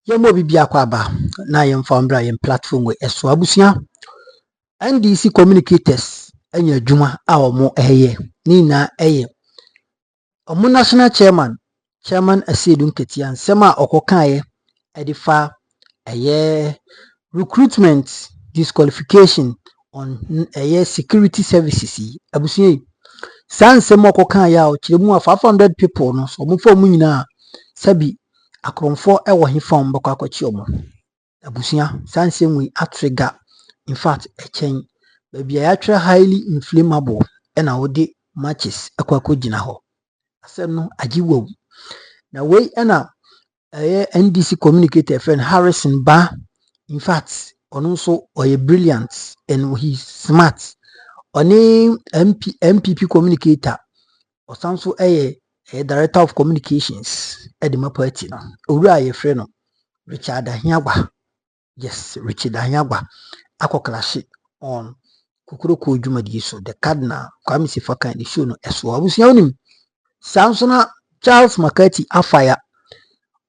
Yemo bibia kwa ba na yemfambra yem platform we eso abusia NDC communicators enya adwuma a omo ehye ni na ehye omo national chairman Aseidu Nketiah nsema okokaye edifa ehye recruitment disqualification on security services abusia sansem okokaye a okiremu 500 people no so omo fo mu nyina sabi akromfo ewo hifam bako akwachi omo abusia sansem atrigger in fact echen baby ya highly inflammable na wode matches akwako gina ho asem no agiwo na we na NDC communicator friend Harrison Ba in fact ono so oye brilliant and he's smart oni NPP communicator osanso director of communications edema party no owura ye friend no Richard Ahiagba. Yes, Richard Ahiagba akokrash on kukuroko dwumadi so the cardinal Kwame Sifaka the show no eso abusia onim Samsona Charles Makati afire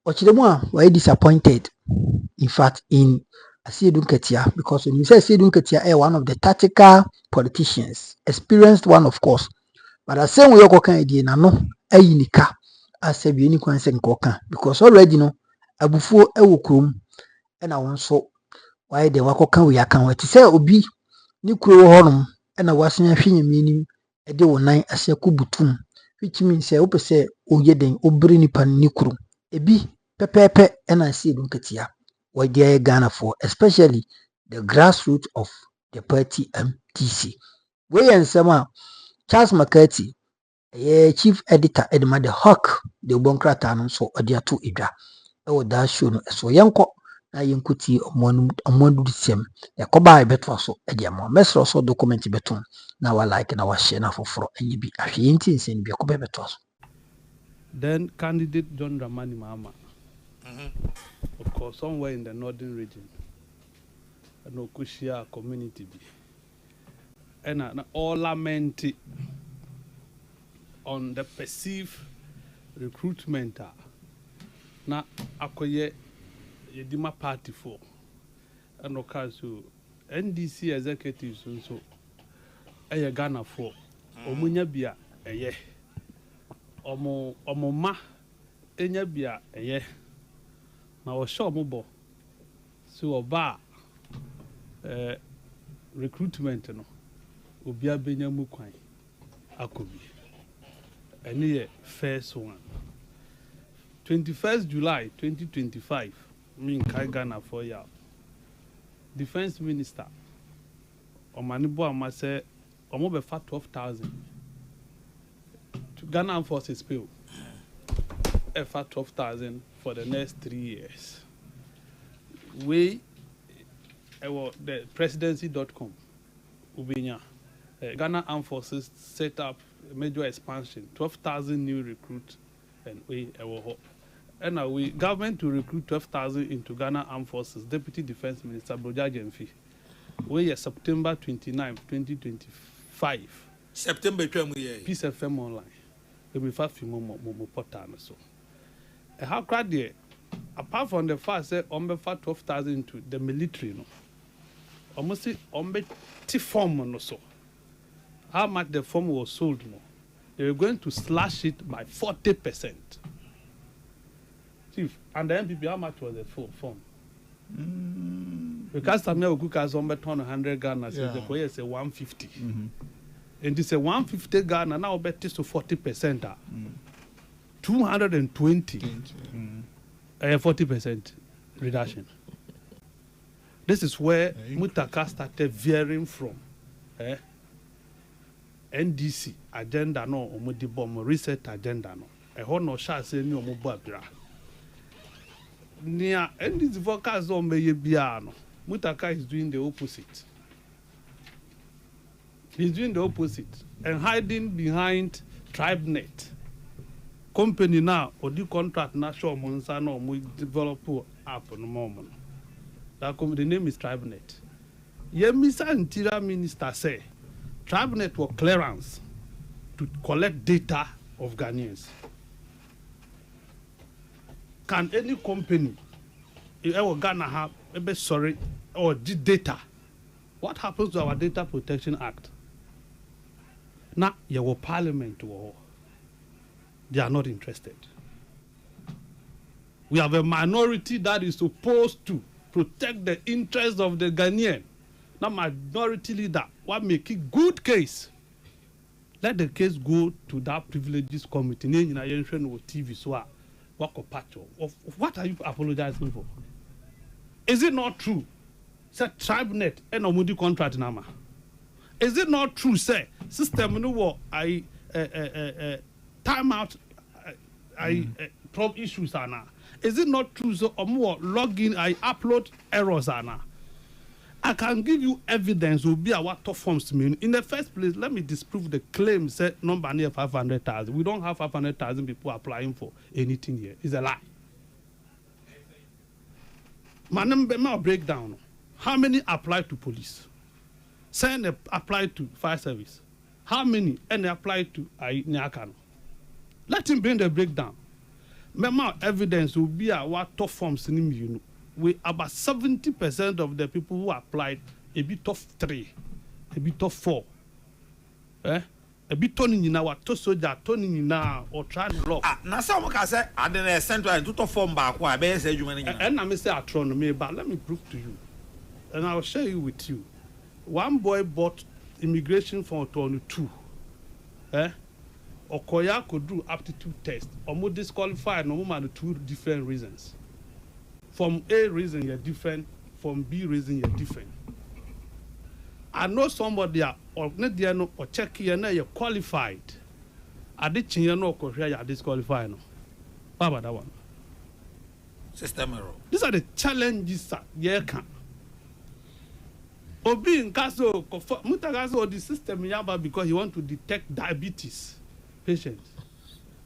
ochiremu a were disappointed in fact in Aseidu Nketiah because when you say Aseidu Nketiah one of the tactical politicians experienced one of course but the same way yokokan edie na no ayinika asabi ni kwanse nkoka because already no abufuo ewo krom na wonso why de wakokan we akan wati say obi ni kuro honom na wasen ahwenyame nim de wonan ase kubutum which means say opese oyeden obiri nipa ni kuro ebi pepepe na Aseidu Nketiah why dey Ghana for especially the grassroots of the party MTC we ensema Charles Makati chief editor edema the hawk the bonkrata no so odiato edwa e da show no so yenko na yenkuti omonu disem yakoba beto so ediamo mesro so document beton na wa like na wa share na foforo enyi bi ahwe ntinsen bi yakoba beto so. Then candidate John Dramani Mahama, of course somewhere in the northern region, an Okushia community bi and all lament on the perceived recruitment na akoye yedima party for and okaso NDC executives so Ghana for omunya bia omo ma enya bia na wo show mo bo so oba recruitment no obia benya mu kwan akobi any first one 21st July 2025 me in Ghana for ya defense minister omanibo amase omo be fa 12,000 to Ghana forces pay for 12,000 for the next 3 years. We the presidency.com Ubinya Ghana Armed Forces set up a major expansion, 12,000 new recruits and we and we government to recruit 12,000 into Ghana Armed Forces. Deputy Defense Minister Broja Gemfi. We September 29, 2025. September 20. Peace FM online. We be fast few more portal so. How crowd there? Apart from the fact that ombe for 12,000 into the military no. Almost ombe form no so. How much the form was sold no? They were going to slash it by 40%. Chief, and the NPP, how much was the full form? Because Samuel Okuka somebody turn 100 Ghana, so the player say 150. And this a 150 Ghana now bet this to 40%. 220. 40% reduction. This is where Mutaka started veering from. NDC agenda no omodibom reset agenda no ho no sha se ni omobo abira nia NDC focus on meye bia no Mutaka is doing the opposite. He's doing the opposite and hiding behind TribeNet company now or the contract na show monsa no mo develop app no moment that the name is TribeNet. Yemisa Interior Minister say TribeNet for clearance to collect data of Ghanaians. Can any company Ghana have sorry or data. What happens to our Data Protection Act? Now, your parliament, they are not interested. We have a minority that is supposed to protect the interests of the Ghanaian. Now, minority leader, what make it good case? Let the case go to that privileges committee. TV, so what are you apologizing for? Is it not true? Say TribeNet and Omudi contract nama. Is it not true? Say system no war time out problem issues ana. Is it not true? So more login I upload errors ana. I can give you evidence will be our top forms mean. In the first place, let me disprove the claim said number near 500,000. We don't have 500,000 people applying for anything here. It's a lie. My number breakdown. How many apply to police? Send apply to fire service. How many and they apply to Nyakano? Let him bring the breakdown. Memo evidence will be our top forms in you. We about 70% of the people who applied a bit top 3, a bit top 4. A bit turning in our to soldier, turning in now or trying to lock. Now, some can say, I didn't send to top form back. Why? And I may say astronomy, but let me prove to you. And I'll share it with you. One boy bought immigration for 22. Okoya could do aptitude test. Or more disqualified, no more than 2 different reasons. From A reason you're different, from B reason you're different. I know somebody or check here now you're qualified. I did change no Korea you're disqualified no. How about that one? System error. These are the challenges that you can. Obi in Kaso Mutagaso the system yaba because he want to detect diabetes patients.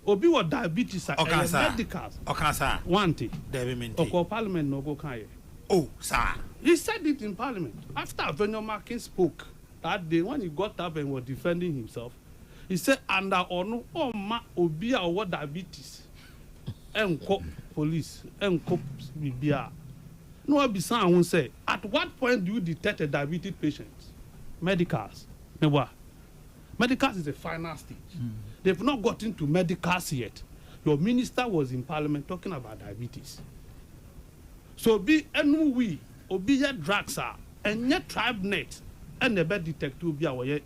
Obi what diabetes are medicals. Okay, sir. One thing. Development. Parliament no go can. Oh, sir. He said it in Parliament after Venue Markin spoke that day when he got up and was defending himself. He said under ono ma obi a what diabetes. Enko police enko bibia. No abisa won't say at what point do you detect a diabetes patient? Medicals. Medicals is the final stage. They've not gotten to medicals yet. Your minister was in Parliament talking about diabetes. So be we obi ye drugs are and yet TribeNet and the bed detective be our ye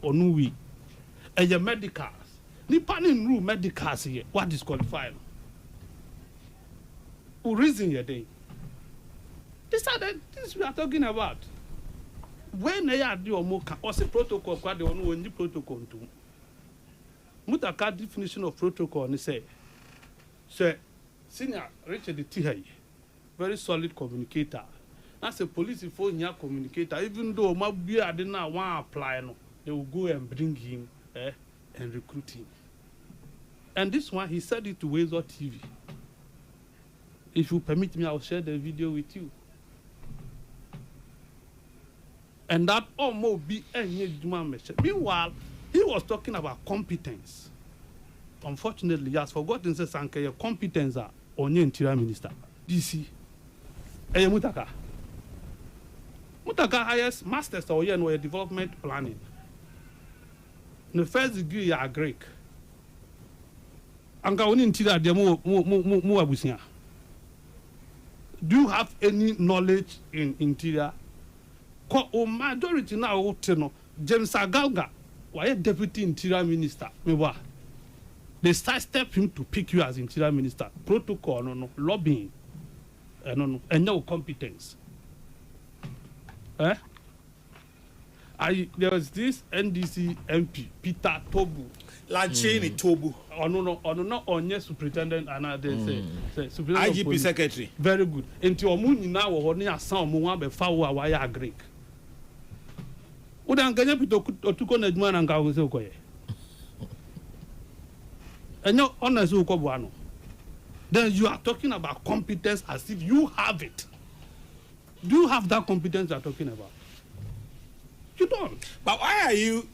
we and your medicals. Nipan in rule medicals here. What is qualified? Who reason your day? These are the things we are talking about. When they are doing or say protocol, they only protocol to Mutaka definition of protocol and say, Senior Richard Ahiagba, very solid communicator. That's a police phone communicator. Even though maybe I didn't want to apply, no, they will go and bring him and recruit him. And this one, he said it to Wezo TV. If you permit me, I'll share the video with you. And that almost be any message. Meanwhile, he was talking about competence. Unfortunately, he has forgotten to say your competence are on your interior minister. DC. Mutaka. Mutaka highest masters or development planning. In the first degree, you are Greek. Anga oni interior de mu abusia. Do you have any knowledge in interior? Ko majority now James Agalga, why deputy interior minister? They sidestep him to pick you as interior minister. Protocol, no, lobbying, and no competence. There was this NDC MP Peter Tobu. Lanchini Tobu. No, superintendent and they say superintendent IGP secretary. Very good. Into Omuni now or near some one be foul wire Greek. Udanganya pito otuko na juma nanga wose ukoye. Enyo honest uko buano. Then you are talking about competence as if you have it. Do you have that competence you are talking about? You don't. But why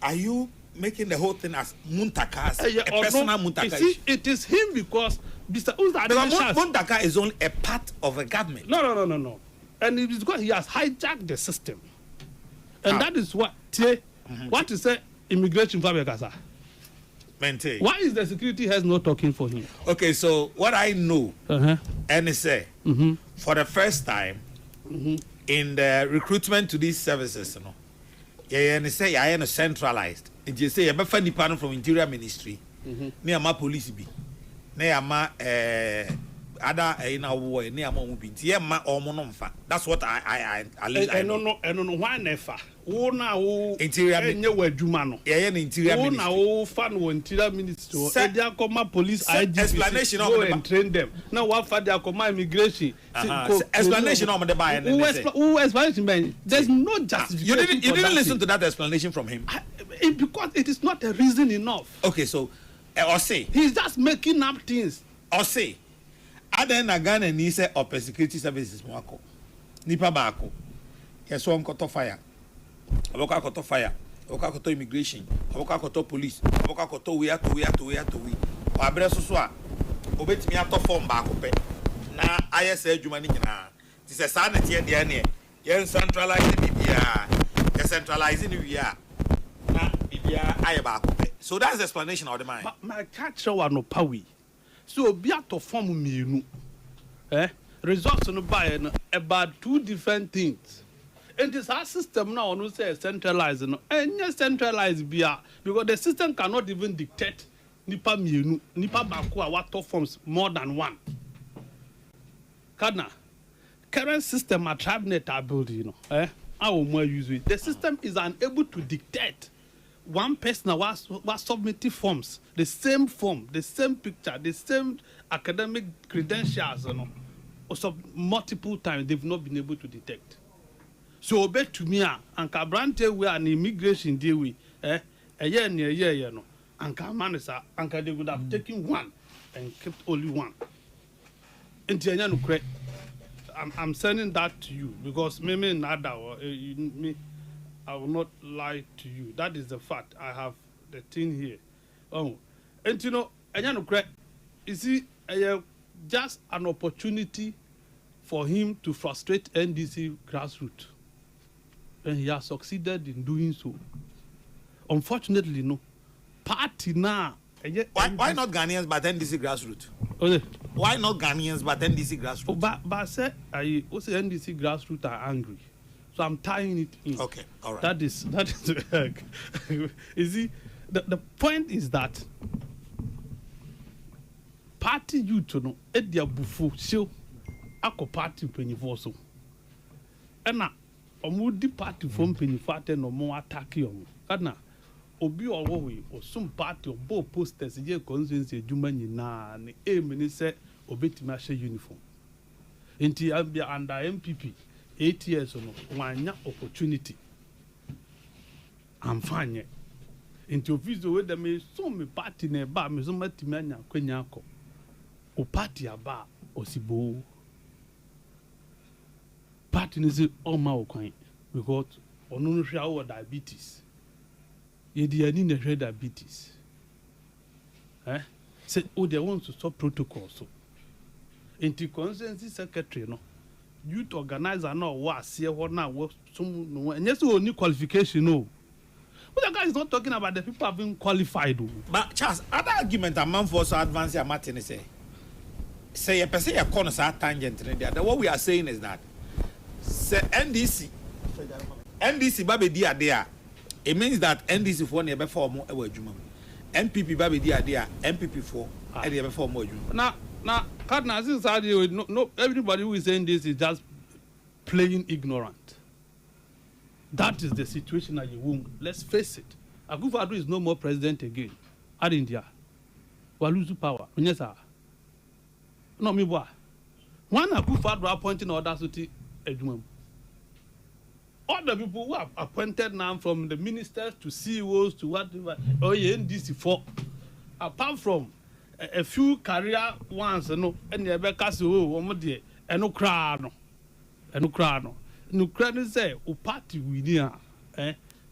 are you making the whole thing as Muntakas, a personal Muntaka? See, it is him because Who's that? Mondaka is only a part of a government. No. And it is because he has hijacked the system. And that is what what is say immigration Fabekasa. Maintain. Why is the security heads not talking for him? Okay, so what I know, NSA, for the first time in the recruitment to these services, you know, NSA I am centralized. It just say a funny panel from Interior Ministry, near my police be, near my other in our war, near my movie, that's what I don't know why never. Oh, now Interior Jumano. Interior Ministry. Oh, fan Interior Ministry. Police explanation and train them. Now what for their immigration? Explanation on the buy. Who explanation? There's no justification. You didn't listen to that explanation from him. Because it is not a reason enough. Okay, so or say he's just making up things. Or say Aden Nagan and he said Upper Security Services Mwako. Nipa Bako. Yes, one got fire. Aboka koto fire, aboka koto immigration, aboka koto police, aboka koto we. Wabre so a obetimi ato form ba ko pe. Na ISA adwuma ni nyina. Ti se sa na tie de ne. Ye centralize bibia. Ye centralize ni wi a. Na bibia aye ba ko pe. So that's the explanation of the mind. My catch show no power. So obi ato form mienu. Results no buy about two different things. And this our system now no say centralized no and centralized because the system cannot even dictate nipa mienu nipa bako a what forms more than one. Kadna current system at cabinet are building, you know, how more use it. The system is unable to dictate one person was submitting forms, the same form, the same picture, the same academic credentials, you know, also multiple times they've not been able to detect. So obey to me and Cabrante we an immigration deal with a year near year no and Manisa and they would have taken one and kept only one. I'm sending that to you because maybe nada me I will not lie to you. That is the fact. I have the thing here. Oh, and you know, you see, just an opportunity for him to frustrate NDC grassroots. And he has succeeded in doing so. Unfortunately, no. Party now. Why not Ghanaians but NDC grassroots? Okay. Why not Ghanaians but NDC grassroots? Oh, but I said, also NDC grassroots are angry. So I'm tying it in. Okay, all right. That is you see, the point is that party youth no edia bufu show ako party penifo so. Ena omudi party from penifate no mo attack you. Kana obi owo we osum party obo posters je consensus adwuma nyina ne emini se obetimi ahye uniform. Enti ambia under NPP 8 years no wanya opportunity. I'm fine. Into office we dem so me party na ba me so matimi anya kwanya akọ. O party aba osibo. Party ni say all ma okwan because onu no hwe awo diabetes. Ye di ani na hwe diabetes. Say oh they want to stop protocol so. Into consensus secretary no youth organizer no was here what now was some no and yes only qualification no. But the guy is not talking about the people having qualified. But Charles, other argument a man for so advance a Martin say a person a corner tangent there. What we are saying is that say NDC baby dia there. It means that NDC for never form more juma. NPP baby dia there, NPP for never form more juma. Now, no, everybody who is saying this is just playing ignorant. That is the situation that you won't. Let's face it. Akufo-Addo is no more president again. At India, we lose power. Yes, sir. No, me boy. One Akufo-Addo appointing other city. All the people who are appointed now, from the ministers to CEOs to whatever, NDC for, apart from a few career ones, no, and the Becas, one day, and no crown, no crown say, O party we near,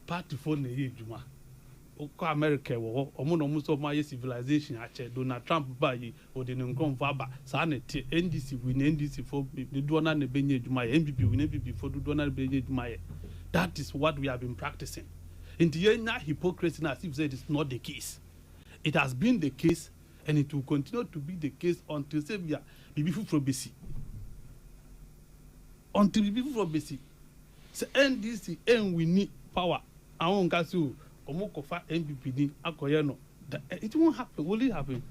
party for the Juma, America wo omo no muso ma civilization ache Donald Trump ba yi odi ne nkromfo aba sa na tie NDC win NDC for the do na benye adwuma ye NPP win NPP for do na benye adwuma ye. That is what we have been practicing. In the end, hypocrisy as if said it's not the case. It has been the case and it will continue to be the case until say we are people from BC. Until people from BC. So NDC and we need power. I won't gas you. Omokofa NPP akoye no. It won't happen. Will it happen?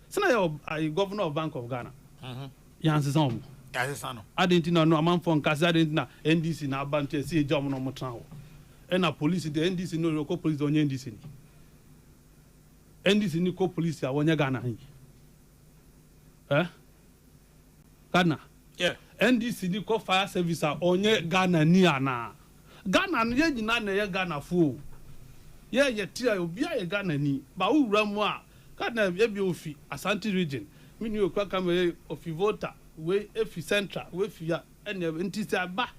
So now you're governor of Bank of Ghana. Yansi Sam. Yansi Sano. I didn't know no man from Kasi. I didn't know NDC na bantu see job no more. And a police the NDC no local police on NDC. NDC ni ko police ya wonya Ghana hin. Ghana. Yeah. NDC ni ko fire service onye Ghana ni ana. Ghana no ye nyina na ye Ghana fo. Ye tira obi a Ghana ni ba wura mu a Ghana ye bi ofi Asante region mini okwa kam ofi voter we efi central we fi ya ene ntisi aba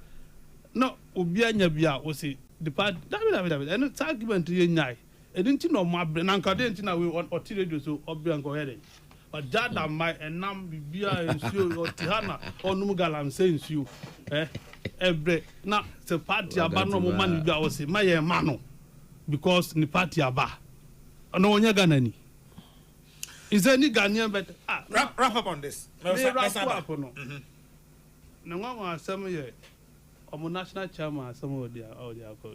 no obi anya bia o se the part David and argument ye nyai edinti no mo abre na nkade enti na we oti radio so obi anko here but that am my enam bibia ensuo otihana onum galam say ensuo ebre na se party aba no mo man bia o se maye ma no because ni party aba no onya Ghana ni is there any Ghanaian but wrap up on this wrap up no na ngwa asem ye omo national chairman asem o dia call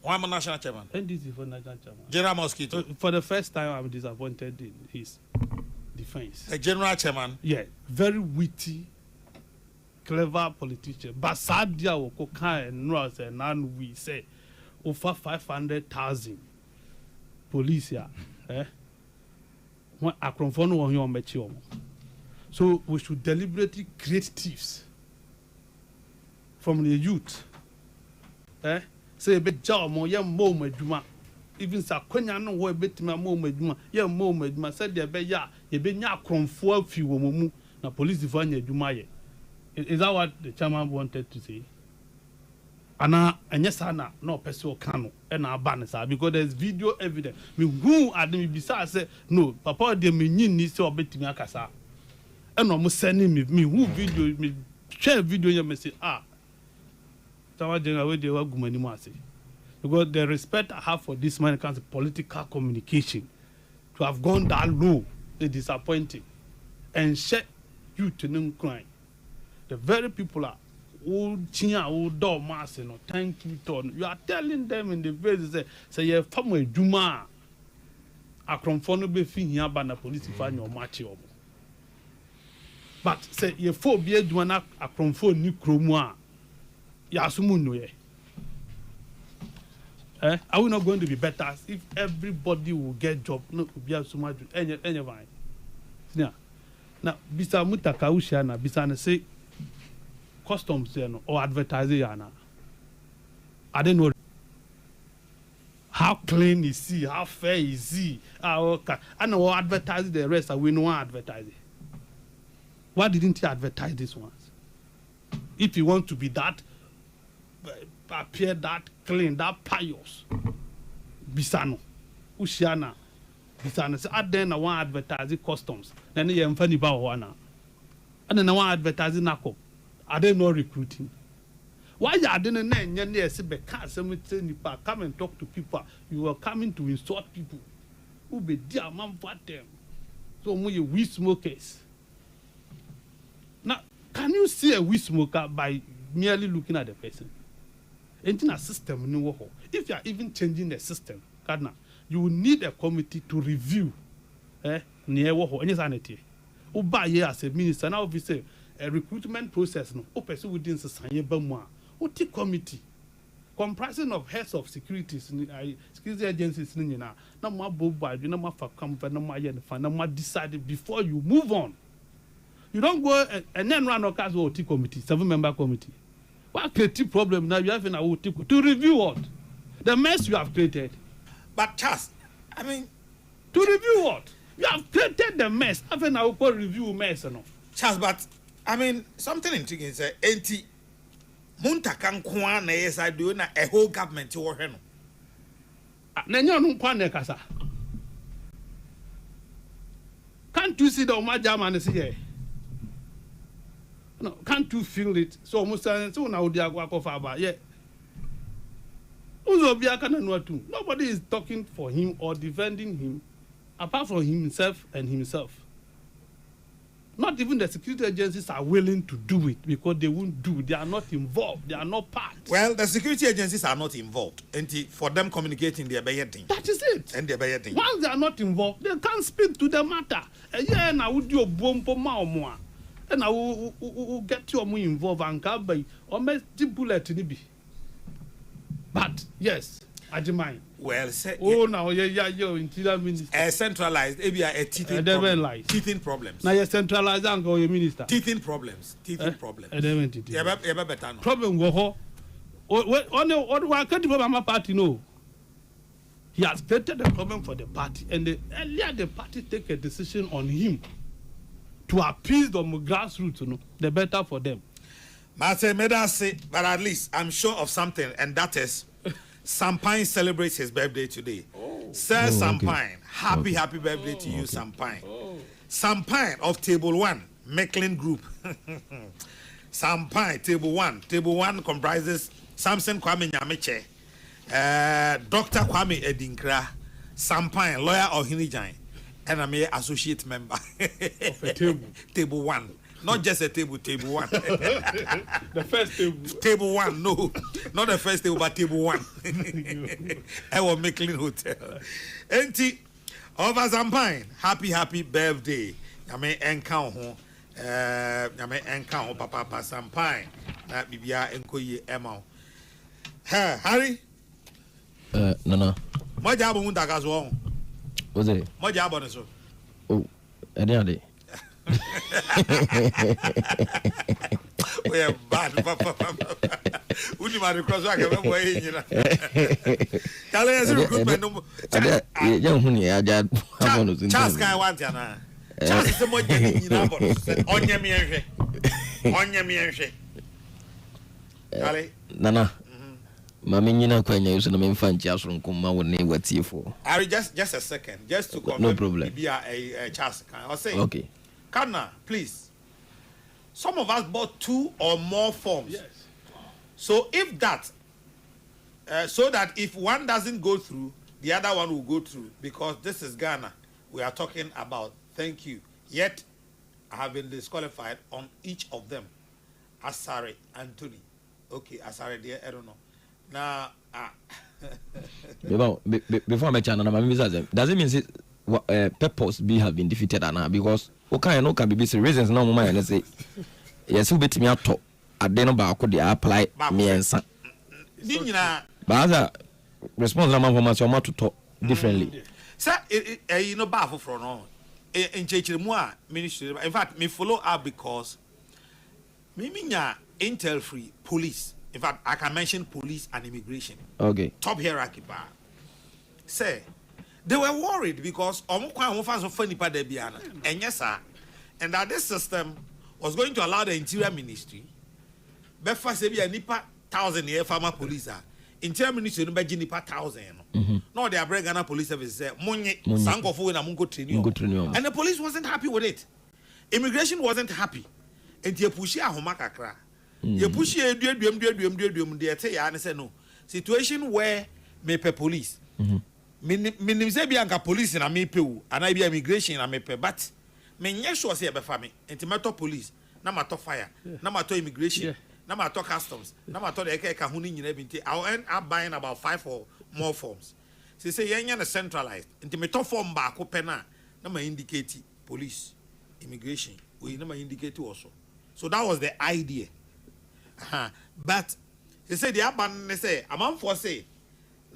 why am national chairman NDC for national chairman General Mosquito for the first time I'm disappointed in his defense the general chairman yeah very witty clever politician but sadia wo ko kan no say nan we say over 500,000 police ya when akromfo no won yon mechi omo so we should deliberately create thieves from the youth say be jaw mo ye mo madwuma even sa kwanya no wo betima mo madwuma ye mo madwuma said de be ya ye be nya akromfo afi wo mu na police fo anya adwuma ye. Is that what the chairman wanted to say? Ana anyesana no person kanu e na aba ne sa because there's video evidence me who adem bisa say no papa de me nyin ni say obetimi akasa e no mo send me who video me share video ya me say tawa jenga we de wagumani mo ase because the respect I have for this man comes political communication to have gone that low is disappointing and share you to no crime the very people are old chia old dog mass no thank you ton you are telling them in the face say you fam adwuma akromfo no be fi hia ba na police fa nya o machi obo but say you fo bi adwuma na akromfo ni kromu a ya asumu no ye are we not going to be better if everybody will get job no be asumu enye van yeah now bisa mutaka ushia na bisa na say customs or advertising I don't know how clean is he, how fair is he. I know advertise the rest we know advertising. Why didn't he advertise these ones? If you want to be that appear that clean, that pious Bisano Ushiana Bisano say then I want advertising customs then you mfani ba wana and then I want advertising nako. Are they not recruiting? Why are they not come and talk to people? You are coming to insult people. Who be dear man for them? So we smokers. Now, can you see a weed smoker by merely looking at the person? Ain't a system. If you are even changing the system, you will need a committee to review. Near what any sanity. Who buy here as a minister now we say a recruitment process no o person within society ba mu a o ti committee comprising of heads of securities security agencies ni nyina na mo abobo adwe na mo fa kamfa na mo aye ne fa na mo decide before you move on. You don't go and then run cause o ti committee 7-member committee. What creative problem now you have in a to review what the mess you have created. But Charles, I mean to review what you have created the mess. After now we review mess no. Charles, but I mean, something intriguing say, enti munta kan kwa na yes I do na a whole government to work no. Nenya no kwane kasa. Can't you see the Oma German is here? No, can't you feel it? So almost so now they are going to yeah. Nobody is talking for him or defending him apart from himself and himself. Not even the security agencies are willing to do it because they won't do. They are not involved. They are not part. Well, the security agencies are not involved. And for them communicating, they are better thing. That is it. And they are better thing. Once they are not involved, they can't speak to the matter. Yeah, and I would do a bomb for more. And I will get you more involved and come by or make the bullet in it. But yes, I demand. Well, say, now interior minister. Centralized, maybe a teething problem. Teething problems. Now you centralized and go your minister. Teething problems. Teething problems. Problem go on can't my party no. He has created a problem for the party, and earlier the party take a decision on him to appease the grassroots, the better for them. But at least I'm sure of something, and that is Sampine celebrates his birthday today. Sir Sampine, happy birthday to you, Sampine. Sampine of Table 1, Mecklin Group. Sampine, Table 1. Table 1 comprises Samson Kwame Nyameche, Dr. Kwame Edinkra, Sampine, lawyer of Hinijan, and I'm an associate member of a table. Table 1. Not just a table, table 1. The first table. Table 1, no. Not the first table, but table 1. I was making hotel. Enti, over Zampine, happy birthday. Yame encounter. Yame encounter Papa Zampine. Na bibia enkoye ema. Harry? No. Moja abo mundaka so. What's it? Moja abo ne so. Oh, any we are bad, Papa. Would you mind cross back? Recruitment. Charles can want ya. Charles is the more on Nana. Mammy, you know, when you can find just from Kuma when they were for. Harry, just a second, just to confirm. No problem. Be a Charles can. I'll say. Okay. Kana, please. Some of us bought 2 or more forms. Yes. So if that, so that if one doesn't go through, the other one will go through. Because this is Ghana. We are talking about. Thank you. Yet, I have been disqualified on each of them. Asare, Anthony. Okay, Asare, dear, I don't know. Now, before my channel, does it mean purpose B have been defeated now? Because okay, no can be reasons no moment and say yes, who bet me out top. I don't know about could they apply me and son. But other response from much or more to talk differently. Sir, you know, baffle from all in Chechimua ministry. In fact, me follow up because me intel free police. In fact, I can mention police and immigration. Okay. Top hierarchy bar. Say, they were worried because and yes, sir, and that this system was going to allow the interior ministry. Befa sebi a nipa 1,000 year farmer police. Interior ministry no beji nipa 1,000. No, they are bringing Ghana police service. Say, monye sankofu na mungo training. And the police wasn't happy with it. Immigration wasn't happy. And you push ya homakakra. You push ya duem. They say ya and say no. Situation where me pe police. Minim say bianca police na me pe u. And I be immigration na me pe. But me nye sure say be fa me. Enti mato police. Na mato fire. Na mato immigration. Na mato customs. Na mato the eke huni nyina binti. I'll end up buying about 5 or more forms. She say yenya na centralized. Enti me to form ba ko pe na ma indicate police, immigration. We na ma indicate also. So that was the idea. But he said the abandon say among for say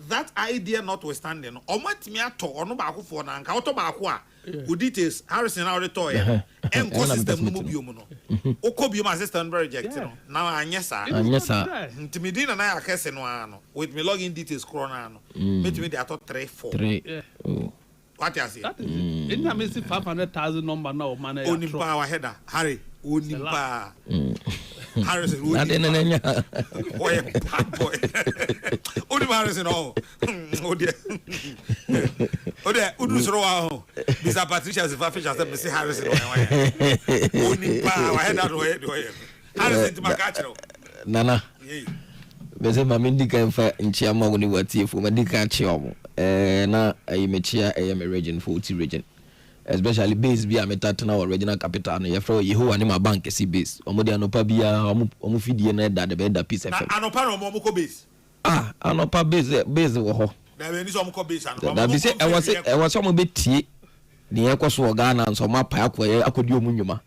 that idea notwithstanding, omatimi ato ono ba ko for na nka auto ba ko a good details Harrison already toy and system no bio mu no okobio ma system be reject no now anyesa intimidate na akese no ano with me login details corona no metimi dey ato 3 4 what you say that is it. Any amazing 500,000 number now man only power header Harry Onimba. Harrison, I didn't know. boy, bad boy. Only Harrison, oh dear. Oh dear, Udusro, Mr. Patricia is a fish as Mr. Harrison. Onimba, I had that way. Harrison to my catcher. Nana. Bese ma mindi kan fa nchia ma woni wati fu ma di kan chiomo na ayi mechia me region 40 region especially base bi ametata na regional capital no yefro Yehowa ni ma bank si base omodi anopa bia omu fidie na da be da peace fm anopa no mo ko base anopa base wo ho da be ni so mo ko base anopa da bi se e was mo betie ni ekoso Ghana nso ma pa akodi omu nwuma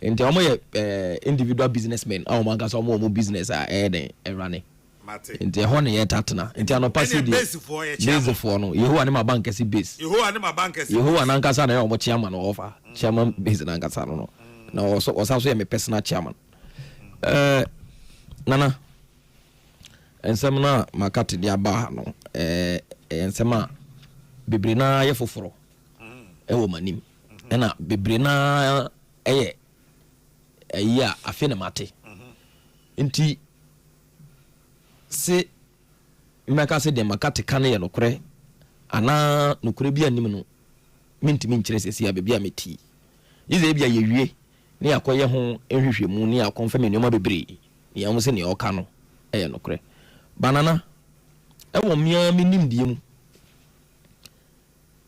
nti omo ye individual businessmen a omo nka so omo business den run nti ho ne ye tatena nti anopa si di base for no Yehowa ne ma bank si base Yehowa na nkasa na omo chairman offer chairman base na nkasa no na osa so ye me personal chairman nana ensem na makati dia ba no ensem a bebre na ye foforo wo manim na bebre na eye ayi afi na mate nti se mmeka se de makati kan ye nokore ana nokore bia nim no mintimi nkyere sesi a bia meti ize bia ye wie ne yakoye ho ehwehwemu ne yakonfirm enoma bebre ya mo se ne oka no eye nokore banana ewo mia minim die mu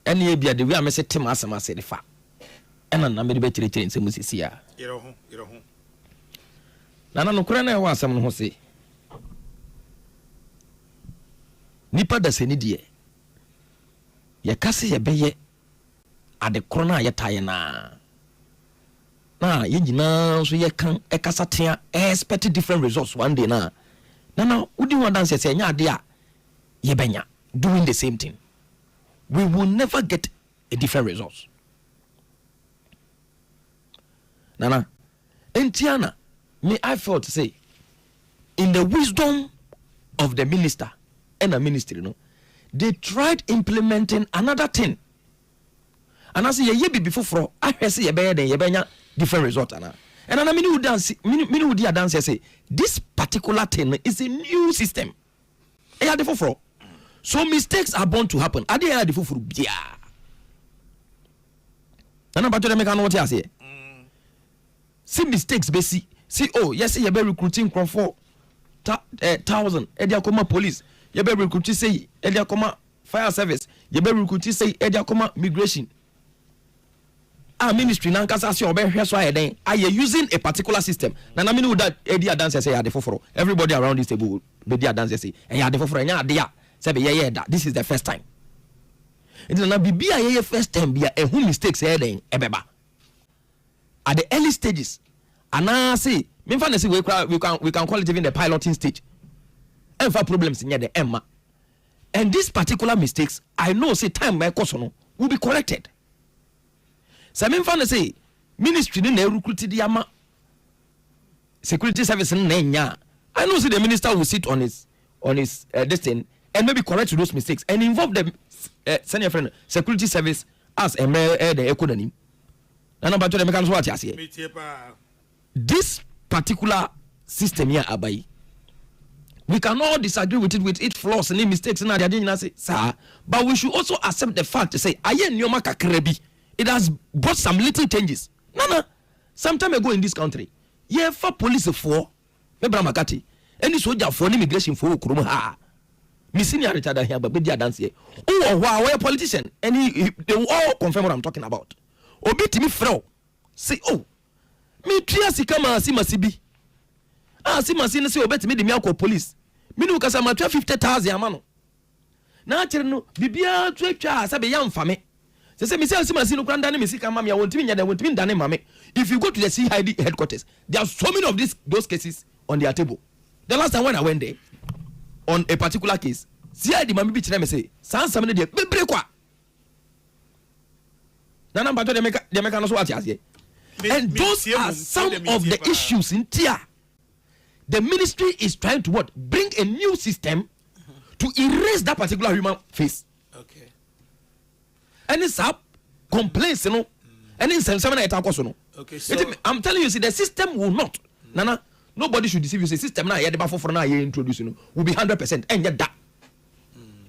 ene e bia de wi amese tem asema se defa ena na me de be kyere nsem sesi a yero ho nana nokore na e wa asem no ho se nipa da seni die ye kase ye beye ade korona ye taye na ye nyina so ye kan e kasa tea expect different results one day na udi one dance say nya ade a ye benya doing the same thing we will never get a different results nana entiana me I felt to say in the wisdom of the minister and a ministry no they tried implementing another thing and I say ye be before for I say ye be then ye benya different result and I mini would dance say this particular thing is a new system e had for so mistakes are bound to happen ade had for bia and about to make an what you say see mistakes be see oh yes ye be recruiting from 4,000 e dia come police ye be recruit say e dia come fire service ye be recruit say e dia come migration ministry na nkasa se obehwe so ayeden aye using a particular system na me know that e dia dance say ade foforo everybody around this table be dia dance say e ade foforo nya ade a say be ye da this is the first time it na bibia ye first time bia who mistakes ayeden ebeba at the early stages ana say me fa na say we can call it even the piloting stage and for problems in the Emma. And these particular mistakes, I know say time by Kosono will be corrected. Some fan say ministry ne recruited the ama security service nenya. I know say the minister will sit on his this thing and maybe correct those mistakes and involve the senior friend security service as a the economy. And about to the mechanics what you say. This particular system here abai. We can all disagree with its flaws and mistakes and say, sir, but we should also accept the fact to say, it has brought some little changes. No. Some time ago in this country, for police for Makati, any soldier for immigration for Kuruma. Missing Richard Ahiagba, but they are dancing. Oh, wow, we're a politician, and they will all confirm what I'm talking about. Obit me fro. Say, oh, me triasi kama si masibi. Si masine se obet me de miako police me no kasa ma 50,000 amano na kire no bibia twatwa sabe ya mfame se me se masine kura ndane me sika mama ya wontimi nya da wontimi ndane mame if you go to the CID headquarters there are so many of those cases on their table the last time when I went there on a particular case CID mame bi kire me say sansam ne de bebre kwa na number to de meka no so ati ase and those are some of the issues in Tia. The ministry is trying to what? Bring a new system to erase that particular human face. Okay. And it's up complaints, you know. And in some it no. Okay, so I'm telling you, see, the system will not. Nana, nobody should deceive you. The system now, yeah, for now, you introduce, will be 100%, and yet that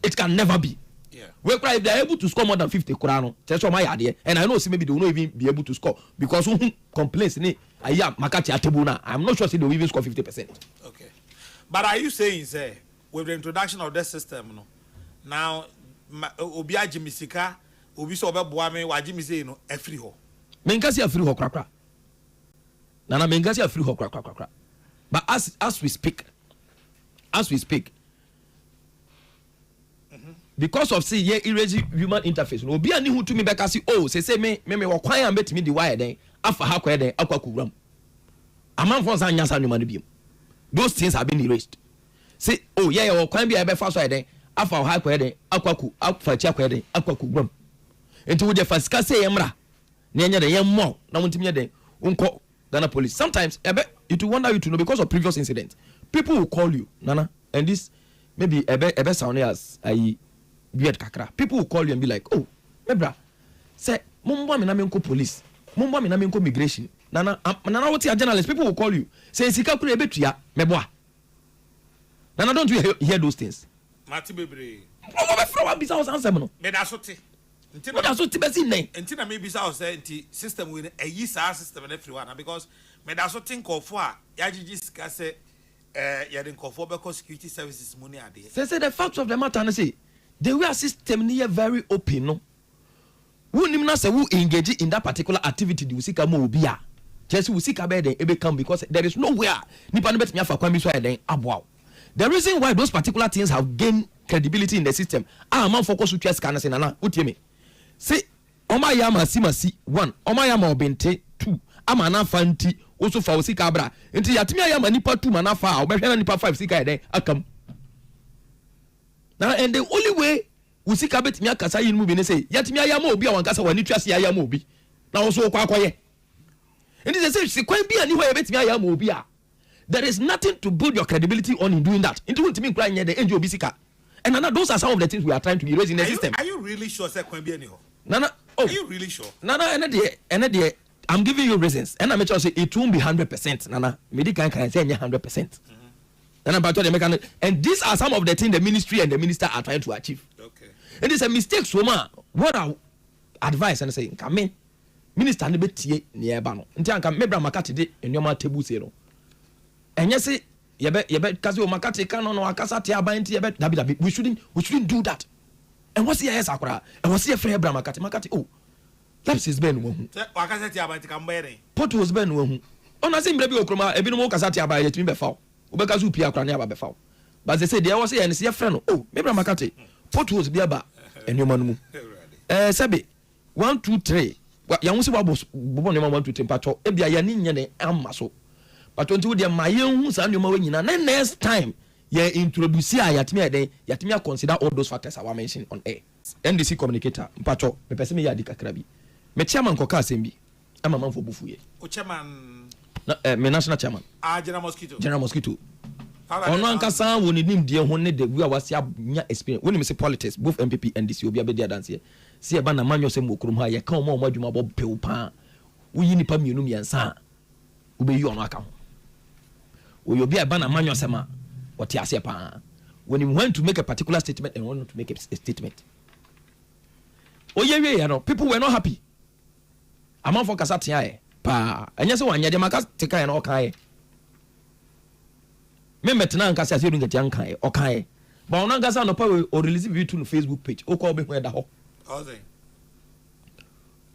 it can never be. yeah. Well, if they are able to score more than 50 Korano, that's what my idea. And I know, see, maybe they will not even be able to score because who complains? I'm not sure they will even score 50%. Okay, but are you saying, say, with the introduction of that system, no, now, Obia Jimmy Sika, Obi so Boame, why Jimmy say, no, a free ho. Menkasi a free ho krakra. Nana Menkasi a free ho krakra. But as we speak, because of say yeah erase human interface no obi ani hu to me beka say oh say me wakwan am betimi di wire den afa ha kwa den akwa kuram amanfo san nyasa nyuma no biem those things have been erased say oh yeah wakwan bia be fa so den afa ha kwa den akwa ku afa chi akwa den akwa kuram enti wo de fasika say yemra na enye den yemmo na muntimi ye den unko Ghana police sometimes it will wonder you to know because of previous incidents people will call you nana and this maybe ebe sound as weird kakra. People will call you and be like, oh, mebra, say, mumba me na menko police, mumba me na menko migration. Nana what a journalist, people will call you. Say, sika kure betuya, meboa. Nana, don't you hear those things? Mati bebre. Oh, my friend, bisa was answer no. Me da sote. What da sote be sin name? Entina me bisa was say nti system we a yi sa system and everyone because me da so think of a ya gigi sika say ya den kofo because security services money ade. Say the facts of the matter and say the way our system near very open no. Who nimna say who engage in that particular activity the usika mo obi a. Just usika be den ebe come because there is nowhere nipa no betimi afa kwan bi so ya den aboa. The reason why those particular things have gained credibility in the system man focus to chest kana say nana utie me. Say oma ya masi one oma ya ma obente two ama na fanti also fa usika bra enti yatimi ya ma nipa two mana fa obehwe na nipa 5 sika den akam. Now and the only way we see kabet mi akasa yin mu bi ne say yatimi ayama obi a wankasa wani twase ayama obi na wo so kwa akoye and they say kwan bi ani ho yebetimi ayama obi a there is nothing to build your credibility on in doing that into ultimate cry the angel obi sika and nana those are some of the things we are trying to erase in the system. Are you really sure say kwan bi ani ho? Nana oh are you really sure? Nana ene de I'm giving you reasons and I make sure say it won't be 100%. Nana me can say 100%. And these are some of the things the ministry and the minister are trying to achieve. Okay. And it's a mistake, so man. What I advise and say, come in, minister ne betie near bano. Until I mebra makati de in your table zero. And yes, yebe kazi o makati kano no akasa te abanti yebe dabi. We shouldn't do that. And what's the yes akura? And what's the free bra makati? Oh, that's his ben wohu. Wakasa te abanti kambere. Pot was ben wohu. Ona say mrebi okroma ebi no mo kasa te abaye timi be fawo. Ubeka zu pia krania ba befa. But they say there was say say friend oh mebra makati photos bi aba enuma no mu. Sabe 1 2 3 ya won se bobo ne 1 2 3 pato e bia ya ni nye ne amma so. But until the mayen sa nyoma we nyina na next time ye introduce a yatimi consider all those factors I mentioned on air. NDC communicator mpacho me pese me ya di kakra bi. Me chairman ko ka asem bi ama man fo bufuye. O chairman me national chairman. General Mosquito. Ono ankasa woni nim die ho ne de wi a wase anya experience. Woni me say politics both NPP NDC obi abedi dance here. See e ba na manyo se mokrum ha ye kan o ma adwuma bo pew pa. Wo yi nipa mienu miensa. Wo be yi ono aka ho. Wo obi e ba na manyo se ma what he say pa. When you want to make a particular statement and want to make a statement. Oh yeah, people were not happy. Among for kasati pa. And yes, one yadi makas take an okay. Member Tana and Cassia during the young kai, okay. But on Angasa no power or release view to the Facebook page. Oh, call me where the hole.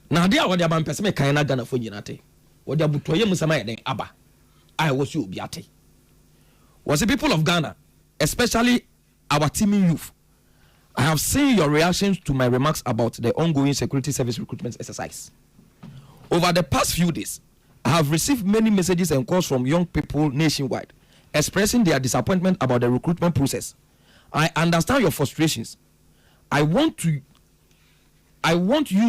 Now, dear, what your man Pesame Kaina Gana for Unate. What your Butoya Musamay Abba. I was you, Biate. Was the people of Ghana, especially our teaming youth. I have seen your reactions to my remarks about the ongoing security service recruitment exercise. Over the past few days, I have received many messages and calls from young people nationwide expressing their disappointment about the recruitment process. I understand your frustrations. I want you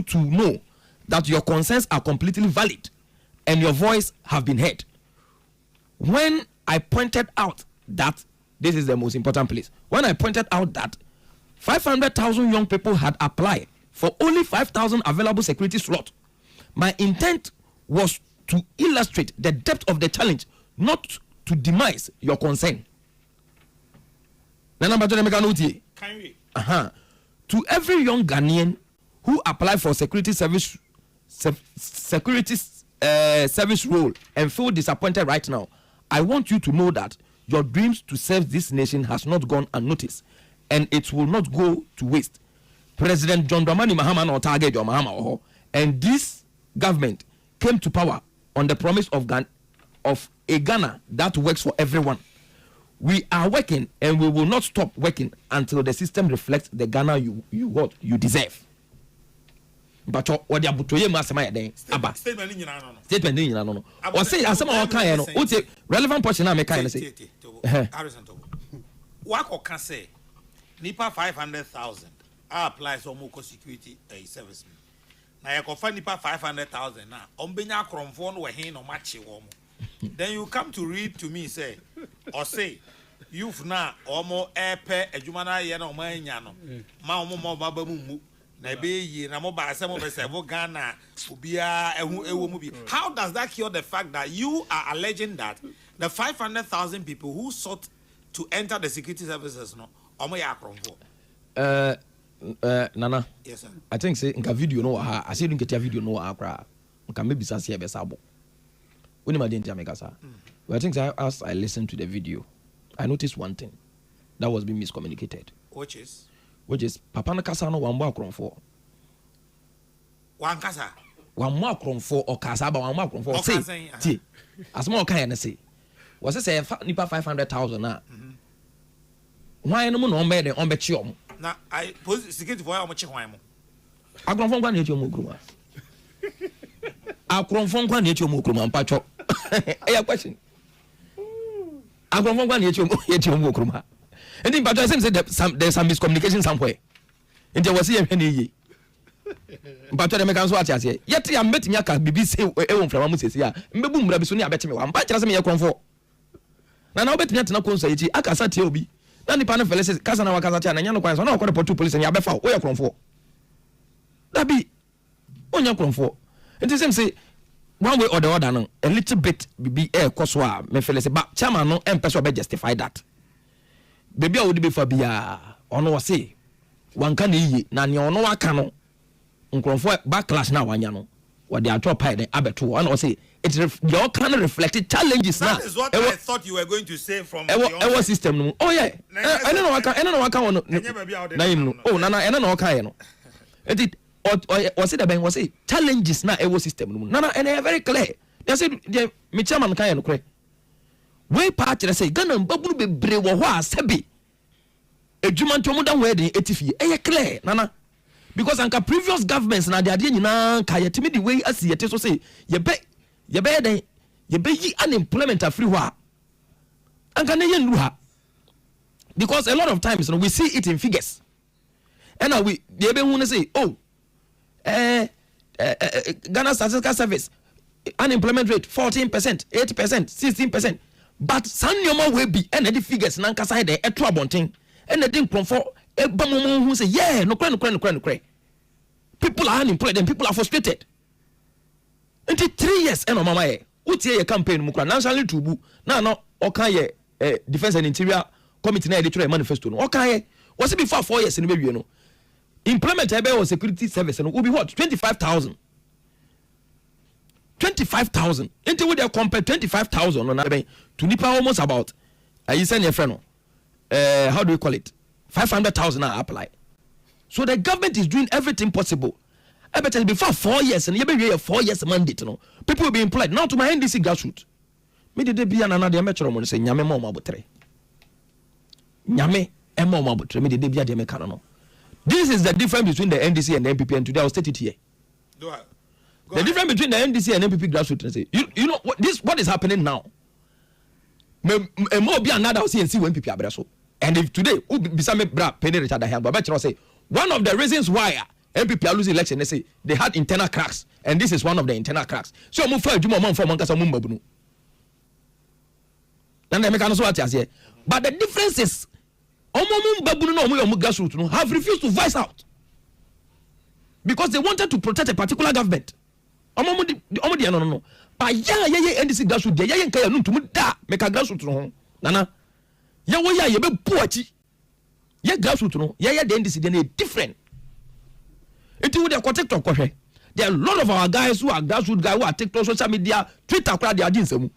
to know that your concerns are completely valid and your voice have been heard. When I pointed out that, this is the most important place, when I pointed out that 500,000 young people had applied for only 5,000 available security slots, my intent was to illustrate the depth of the challenge, not to demise your concern. To every young Ghanaian who apply for security service role and feel disappointed right now, I want you to know that your dreams to serve this nation has not gone unnoticed, and it will not go to waste. President John Dramani Mahama or target your Mahama, and this government came to power on the promise of a Ghana that works for everyone. We are working and we will not stop working until the system reflects the Ghana you deserve. But what the abutoye masema yeden aba statement ni nyina no o say asema o kan no o te relevant portion na me kan say Harrison to wa ko kan say nipa 500,000 apply so mo security service na ye ko fa nipa 500,000 na o benya akromfo no we hin no mache wo mo. Then you come to read to me say or say youth na omo epe adwuma na ye na o manya no ma omo mo baba mu na be yi na mo ba asem be say mo Ghana obia ewo mu bi. How does that cure the fact that you are alleging that the 500,000 people who sought to enter the security services no omo ya akromfo? Nana, yes sir, I think say nka video no ha Aseidu Nketiah video no akra nka maybe say e be sabo when my didn't make us. But I think as I listened to the video, I noticed one thing that was being miscommunicated. Which is Papa Nakasa no one more for one kasa. One more for or Kasaba, one more for say. As more can say. Was it say nipa 500,000 na? Why no more on bed on betchium? Now I pose security for how much one. I don't want to move. Akronfon kwa necho mu kruma mpacho. Eya question. Akronfon kwa necho mu kruma. Enti mpacho say there's some miscommunication somewhere. Enti was here hwe ye. Mpacho de meka so ati ase. Yete ya metimi aka bibi se ewo mframa mu sesi a. Mbebu mura bi so ne abetime wa. Mpacho se me ye kronfo. Na obetimi atena konso yichi aka sa tie obi. Na nipa no fele se kasa na wakasa tia na nya no kwan so na okọ report to police nya abefa wo ye kronfo. Dabi onya kronfo. It is say one way or the other no a little bit be koswa me feel say but chairman no em person be justify that baby a would be for bia ono wo say wan kan yi na ne ono waka no nkrofo backlash na wanya no what they are top pie den abeto ono say it your kind of reflected challenges now. That is what I thought you were going to say from the system no. Oh yeah, I don't know waka ono na him no. Oh na eno na waka no it was it the bank was it challenges na ewo system no and they are very clear. They said the me chairman kan no kre we pa kire say Ghana mbabunu bebre wo ho asabi edwuma ntomo da ho de etifie clear nana because anka previous governments na de ade nyina ka yetimi the way asi yete so say ye be yi unemployment free ho anka na ye nru ha because a lot of times we see it in figures and we dey be hu say oh Ghana Statistical Service unemployment rate 14%, 8%, 16%. But some will be and the figures nanka side there at abonting and the thing from for who say yeah no cry. People are unemployed and people are frustrated. Until 3 years and mama what year campaign mukra nationally to no okay defense and interior committee na editorial manifesto no okay was it before 4 years in the you know employment or security service will be what 25,000 until we compare 25,000 on to nipa almost about you send your friend how do we call it 500,000 now apply. So the government is doing everything possible. I better before 4 years and you be a 4 years mandate no people will be employed now to my NDC grassroots me did be another metro mon say nyame mo mabotre nyame e mo mabotre me did be a de no. This is the difference between the NDC and the NPP, and today I'll state it here. The difference between the NDC and NPP grassroots. You know what is happening now. More be another CNC when NPP abraso. And if today Bisame Bra Penny Richard Ahiagba, but say one of the reasons why NPP are losing election, they say they had internal cracks, and this is one of the internal cracks. So move forward, Juma man for Mankasa Mumbabunu. And they make an here. But the difference is have refused to voice out because they wanted to protect a particular government. No. But yeah, NDC grassroots, yeah, Nketiah no to da make a grassroots no. Nana. Yeah, we ya be poachi. Yeah, grassroots no. Yeah, the NDC they different. It will their TikTok kohwe. There are a lot of our guys who are grassroots guys who are TikTok, social media, Twitter, they are doing some.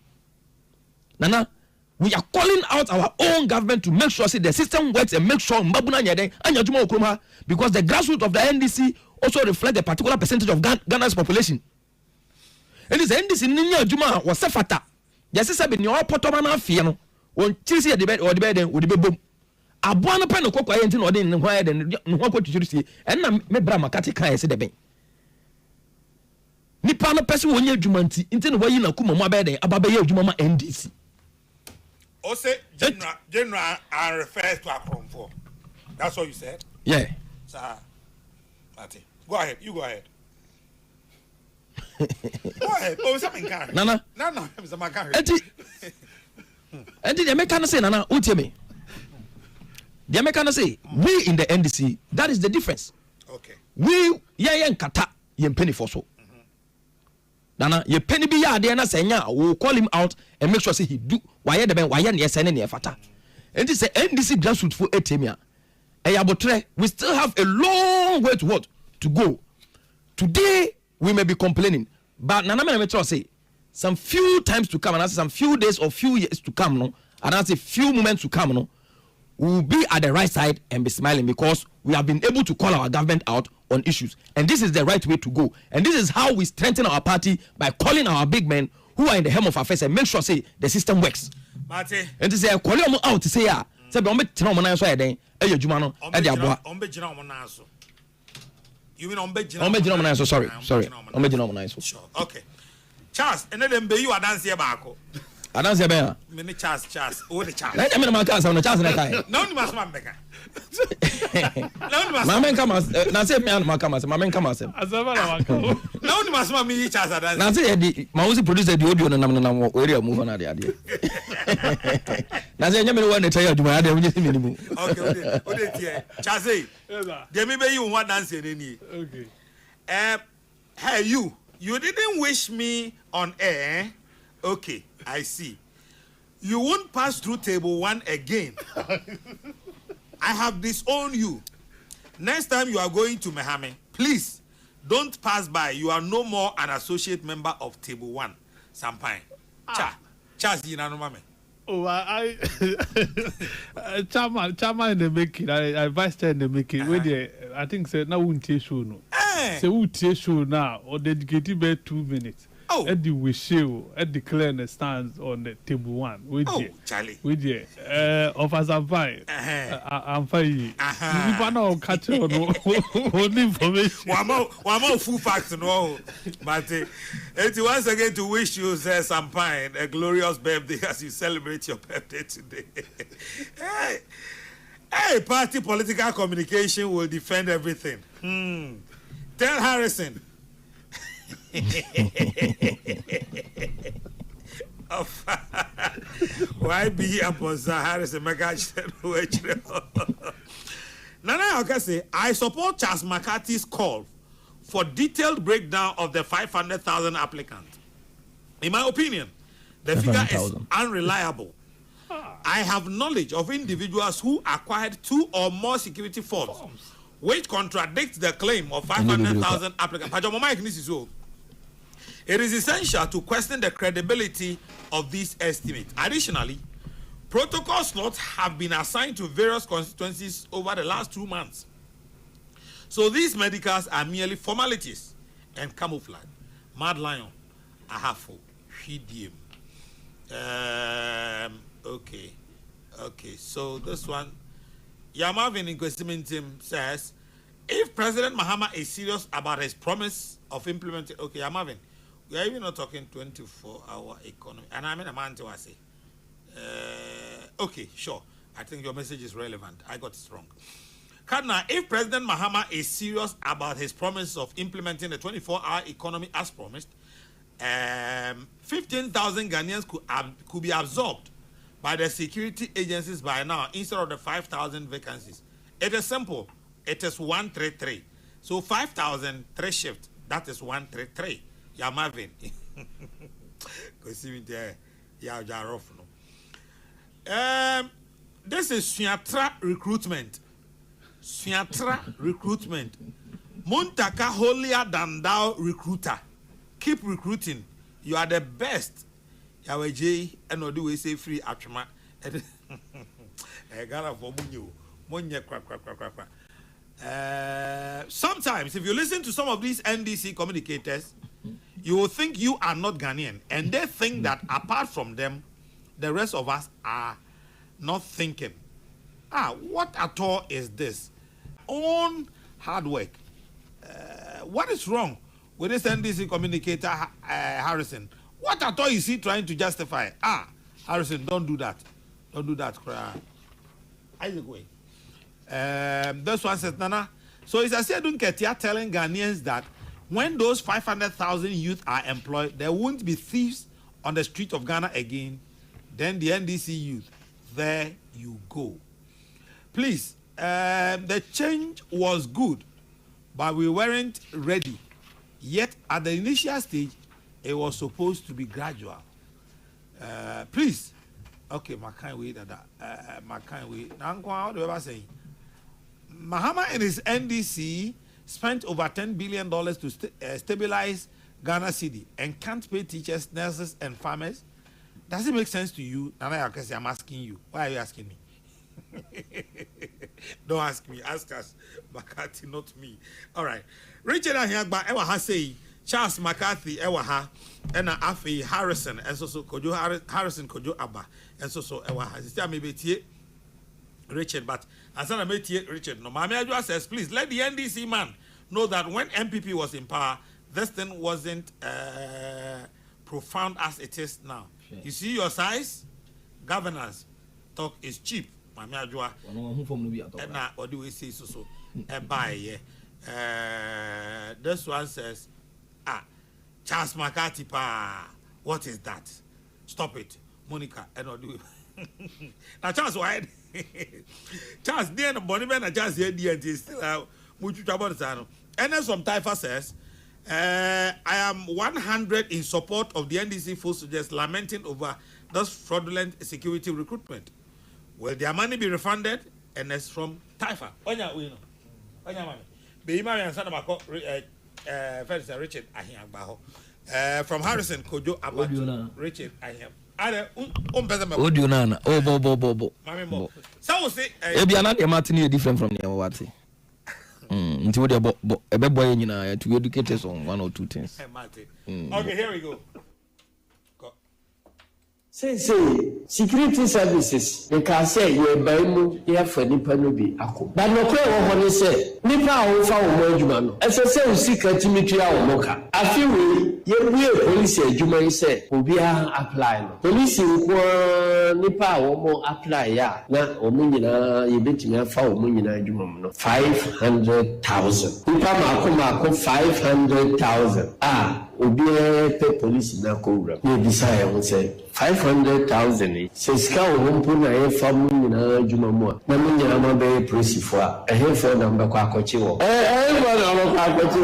Nana, we are calling out our own government to make sure the system works and make sure because the grassroots of the NDC also reflect a particular percentage of Ghana's population. And this NDC Ninya Juma was Sefata. Yes, it's a bit your Potomana Fiano. When Chisi at the bed or the bed would be boom. A buona pen of cocoa or didn't why then what you see, and me Bramakati Kai said the bank. Nipano person when you jumanti, into the way you know Kuma bed, Ababe Juma NDC. Also, general are refers to Akron 4. That's what you said? Yeah. Sir, Marty, go ahead. You go ahead. Go ahead. Oh, something carry. Nana. No, something carry. And the American say, Nana, me. The American say, we in the NDC, that is the difference. Okay. We, yeah, kata, yen penny for so. Nana, ye penny be ya, there, say, we'll call him out and make sure say he do, why the ben, why yes, and any fata. And this NDC grassroots for etemia. We still have a long way to go. Today, we may be complaining, but Nana may say, some few times to come, and I say some few days or few years to come, no, and I say few moments to come, no, we will be at the right side and be smiling because we have been able to call our government out on issues. And this is the right way to go. And this is how we strengthen our party by calling our big men who are in the helm of affairs and make sure say the system works. Mate. And to say, call them out to say, say, don't be telling me, so I then, Jumano, you mean sorry. Sure. Okay. Charles, and then you are dancing about. I don't say bear. Many Charles. Oh, the Charles. Let me make a chance. No, you must not make My man come as now say me and my come as my man come as him. no, you must not me Charles. Now say the my producer the audio na area move on the idea. Now say nyame one tell you do my idea just me ni mu. Okay. Charles. There may be you want dance any. Okay. Hey you didn't wish me on air. Okay, I see. You won't pass through table 1 again. I have disowned you. Next time you are going to Mehame, please don't pass by. You are no more an associate member of table 1. Sampine. Charles, you know, mame. Oh, I chairman in the making. I vice chair in the making. I think say now won't show no. Say won't show now or dedicated by 2 minutes. Oh, Eddie we show Eddie declare the stands on the table 1. Charlie. Offers are fine. I'm fine. You can't catch on information. One more full facts no. But it's once again to wish you Sampine a glorious birthday as you celebrate your birthday today. Hey, party political communication will defend everything. Tell Harrison. Why be upon Harrison Nana Okase, I support Charles McCarthy's call for detailed breakdown of the 500,000 applicants. In my opinion, the figure is unreliable. I have knowledge of individuals who acquired 2 or more security forms which contradicts the claim of 500,000 applicants. It is essential to question the credibility of these estimates. Additionally, protocol slots have been assigned to various constituencies over the last 2 months. So these medicals are merely formalities and camouflage. Mad Lion, Ahafo, Shidium. Okay. So this one, Yamavin in question team says, if President Mahama is serious about his promise of implementing, okay, Yamavin, we are even not talking 24-hour economy. And I mean a man to say. Okay, sure. I think your message is relevant. I got it wrong. Kadna, if President Mahama is serious about his promise of implementing the 24-hour economy as promised, 15,000 Ghanaians could be absorbed by the security agencies by now instead of the 5,000 vacancies. It is simple. It is 133. So 5,000, 3 shifts. That is 133. Yamavin. Because even there, yeah, rough no. This is Suatra recruitment. Suatra recruitment. Muntaka holier than thou recruiter. Keep recruiting. You are the best. Yawe J and no do we say free atchma. Sometimes if you listen to some of these NDC communicators, you will think you are not Ghanaian, and they think that apart from them, the rest of us are not thinking. What at all is this? Own hard work. What is wrong with this NDC communicator, Harrison? What at all is he trying to justify? Harrison, don't do that. Don't do that, cry. Either way. This one says, Nana. So it's Aseidu Nketiah telling Ghanaians that when those 500,000 youth are employed, there won't be thieves on the street of Ghana again. Then the NDC youth, there you go. Please, the change was good, but we weren't ready. Yet at the initial stage, it was supposed to be gradual. Please, okay, my kind way that my kind way. Now, what do I say? Mahama and his NDC spent over $10 billion to stabilize Ghana City and can't pay teachers, nurses, and farmers. Does it make sense to you? Nana Yakasi, I'm asking you. Why are you asking me? Don't ask me. Ask us. McCarthy, not me. All right. Richard Ahiagba, Ewa ha say Charles McCarthy, Ewa ha, and Afi Harrison, and so Kojo Harrison Kojo Abba, and so Ewa ha. Still maybe tie Richard, but as I may tie Richard. No, Mami Adwa says, please let the NDC man know that when NPP was in power, this thing wasn't profound as it is now. Sure. You see your size, governance talk is cheap. Mami Adwa, and now what do we say? So buy this one says, Charles McCarthy pa, what is that? Stop it, Monica, and what do we? Now Charles, why? Charles, near the Boniman and Charles here, is still much trouble. And then some Taifa says, I am 100 in support of the NDC force, just lamenting over this fraudulent security recruitment. Will their money be refunded? And it's from Taifa. Onya we know. Onya mami. Be mami and son about first Richard Ahiagba. From Harrison Kojo about Richard Ahiagba. What do you know? Oh, bo. Mami. Some say Ebiana Martin is different from Niawati. Until the boy to educate us on one or two things. Okay, here we go. Say, security services, they can say you're by mu, you have for Nipa no be ako. But no clear what say, Nipa will found more Jumano. As I say, secret Timothy Moka. I feel we police, Juma say, will be apply. Police will Nipa or more apply, ya. Now, Omina, you bet me a foul Munina Jumano. 500,000. Nipa Mako 500,000. Obi pay police na program. You decide, I will say 500,000. Say scout won't put a family in a Jumamo. Naming a very pretty for a handful of Baquacho. Everyone of Baquacho.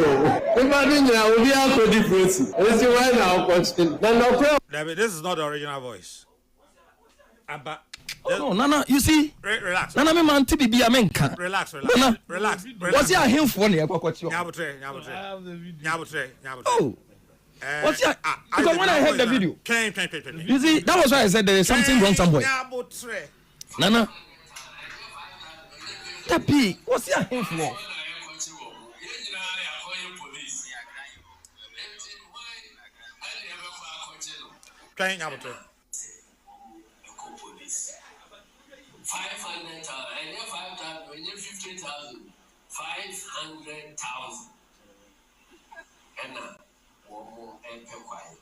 If I didn't, I would be out for difference. Let's see why now, question. David, this is not the original voice. No, Nana, you see? Relax. Nana, me man, be a menka. Relax. What's your him for near Baquacho? Oh. What's your because when I heard the video, you see, that was why I said there is something wrong somewhere. Nana, Tapi, what's your him for? Trying out 500,000, and 50,000, 500,000, and now. One more empire,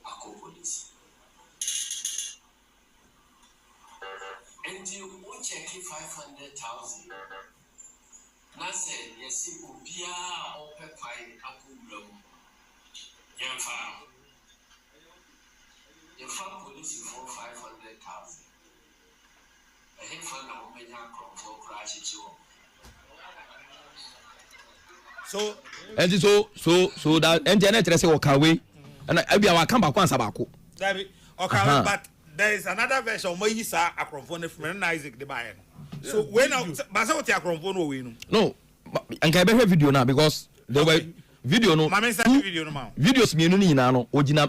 a police. And you won't check 500,000. Now say, yes, it will be a open pie, a good young farm. Your farm police for 500,000. I think for now, when you come for crash it you. So that and Janet say walk away. and I be our come back once about Okay, but there is another version of Moisa Acrophone from Isaac the Bayan. So when I Basoti Acrophone win. No, and can I have video now because there were video no videos me no original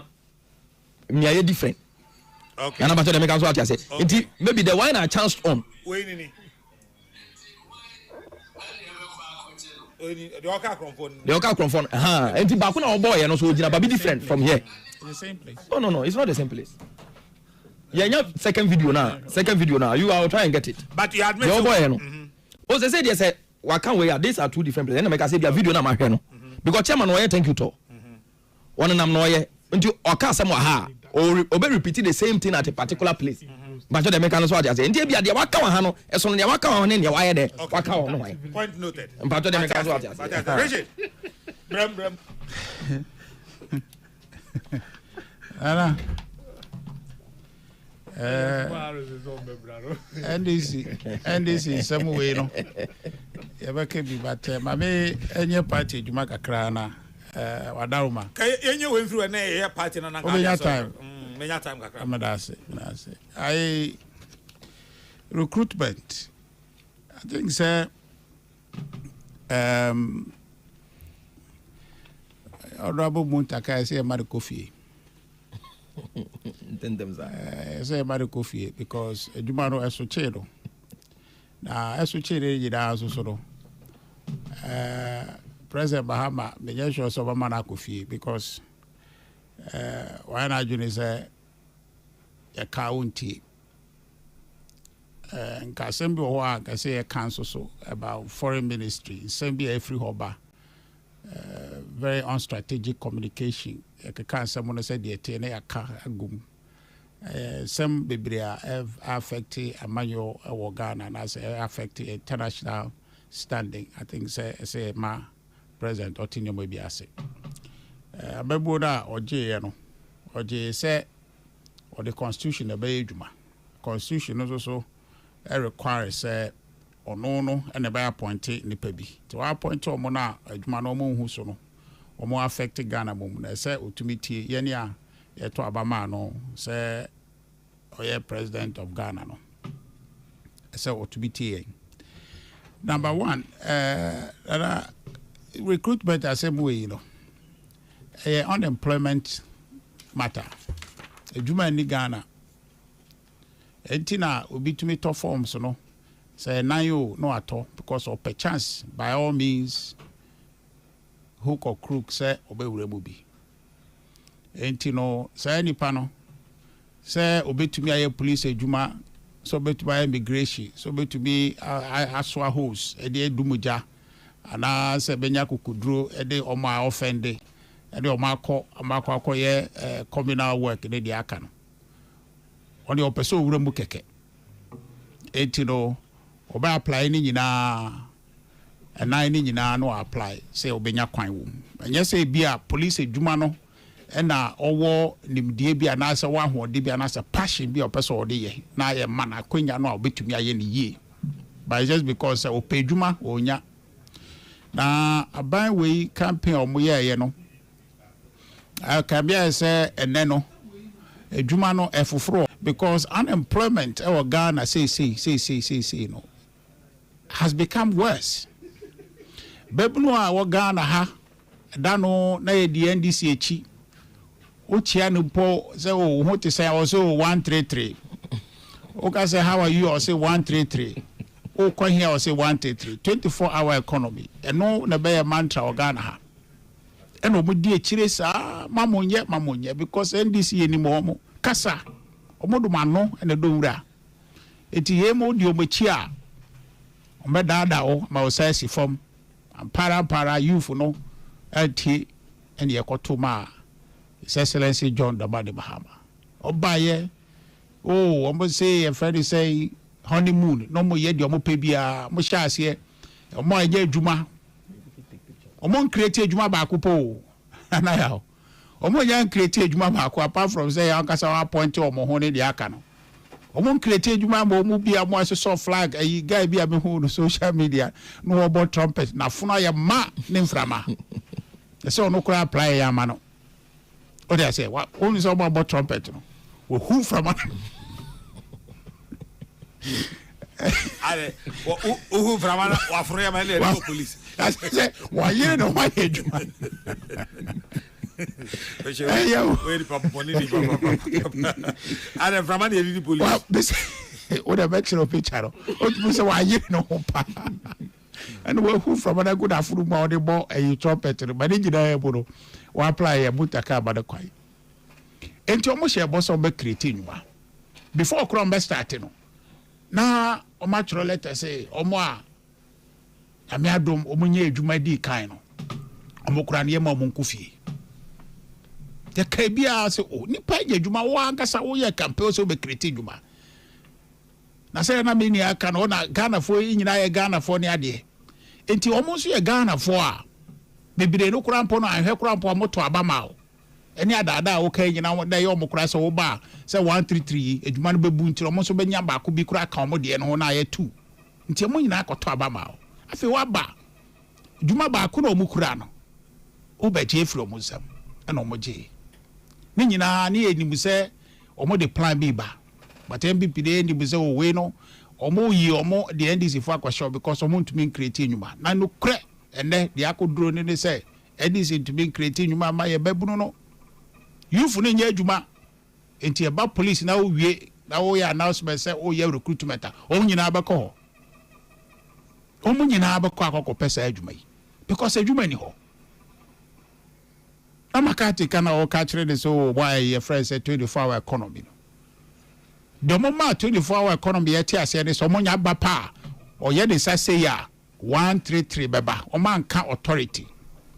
me are different. Okay. And I'm about to make what I say. Maybe the one I chanced on. The Oka Cronfon. And the Bakuna boy and also original but be different from here. In the same place. No, it's not the same place. Yeah, second video now. You are trying to get it. But you admit your boy, no. Oh, they said, yes, why can't we? These are two different places. And I say, be a video now, my friend. Because chairman, thank you to. One and I'm no until Oka somewhere or repeating the same thing at a particular place. But the mechanics what I say, and be at the Waka Hano, as on the Waka on in your wire there. Waka on. Point noted. But the mechanics what I say. Richard. Bram. Anna. NDC some way no. Ever can be but mame any party you make a crana wadaruma. Any went through an air party and many time. Many time That's I recruitment. I think sir Honorable Muntaka say Mari Kofi. Say Mari Kofi because Jumano Esochero. Now Esochero also President Bahama may show some mana Kofi because why not you say a county and Kasembi or I say a council so about foreign ministry, same be a free hobby. Very unstrategic communication. I can't someone said the TNA agum. Some biblia have affected a manual organ and as affected international standing. I think say ma president Otinio may be asset. Bebuda or J or J say or the constitution obey Juma. Constitution also requires or no and a by appointed nipa bi to appoint to mona adwuma no mo hu so no o mo affect Ghana mum na say otumiti ye ne a ye to abama no say oye president of Ghana no say otumiti number 1 recruitment assembly you know unemployment matter adwuma ni Ghana entina obi tumi to forms no say now you no at all because of a chance by all means hook or crook say obey rebubi. Ain't no say any panel say obey to me a police a juma so be to buy immigration so be to be aswa host a day dumuja and I say benya kukudro a day or my offended a day or marco communal work in the akan on the opposite remu keke. Ain't no oba apply ni nyina and ni nyina no apply say obenya kwan wo anya say bia police adwuma no na owo nimdie bia na say wa hoode bia na say passion bia opese ode ye na ye man akonya no obetumi aye ne yie but just because opadwuma onya na aban we campaign omoye no aka bia say ene no adwuma no efoforo because unemployment our Ghana say no has become worse. Bebuno a Ghana ha dano na the NDC echi ochia no po say oh what to say also 133 okay say how are you or say 133 oh come here or say 133 24-hour economy and no na be mantra o Ghana ha and omudi echire sa mamonye because NDC anymore mo kasa omodo mano and do wura eti yemo di omechia omedada o ma o say si form and para youth no ati and yekoto ma His Excellency John Dabade Bahama obaye oh omo say a friend say honeymoon no mo ye di omo pe bia mo sha ase omo aje adwuma omo create adwuma ba akopo na ya omo yan create adwuma ba akọ apart from say yan kasa appoint omo ho ne di aka no omo create adwuma ma omo bia mo aso flag ayi guy bia me hu no social media no obo trumpet na fono ya ma ne mframa say ono kura apply ya ma no What did I say? What only so about trumpet? Well, who from? Who from? Wafurema police. I said, why you know why you? Where from the police? Well, this what a veteran of picture. What say why you know? And we who from a good afternoon morning ball a trumpet, but in the we apply a mutaka by the quiet. And to almost a boss of the creating before Cromwell started. Now, o matro letter say, o moi, Amiadum, o munye jumadi kaino, o mokranie mo munkufi. The Kabia say, oh, nipa juma wanga sa oya campaign so be creating juma. Na say na mini aka na ona Ghana for nyina ye Ghana for ne ade. Enti almost ye Ghana for a bebire no krampo no ahwe krampo moto abama o. Eni adada o kai nyina wo dey o mokra se wo ba se 133 edwuma no bebu ntiro mo so benya ba ko bi kura ka mo de no na ye 2 nti mo nyina akoto abama o afi wa ba edwuma ba ko no mukura no o ba je fro mo nsam na mo je ni nyina ni enimu se o mo de plan bi ba but NPP de enimu se o we no o mo yi o mo de NDC for akwa because o mo ntumi create nyuma na no kre ene de akoduro ni se NDC ntumi create nyuma ma ye babunu no youth no nya adwuma enti eba police na owie na wo ya announcement say o ye recruitment o nyina abekọ ho o mu nyina abekọ akọkọ pesa adwuma yi because adwuma ni ho amakati kana o ka kire so why your friend say 24-hour economy the moment 24-hour economy yet ase ne so mo nya ba pa o ye de say ya 133 beba o man ka authority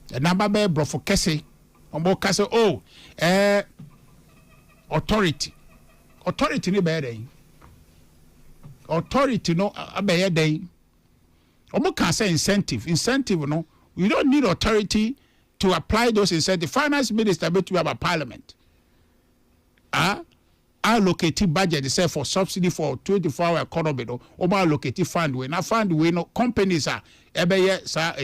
the number be brofo kese Ombo kase authority ni be den authority no abeye den ombo can say incentive no you don't need authority to apply those incentives. Finance minister bet we have a parliament allocate budget say for subsidy for 24-hour economy no ombo allocate fund we na fund we no companies are ebeye sa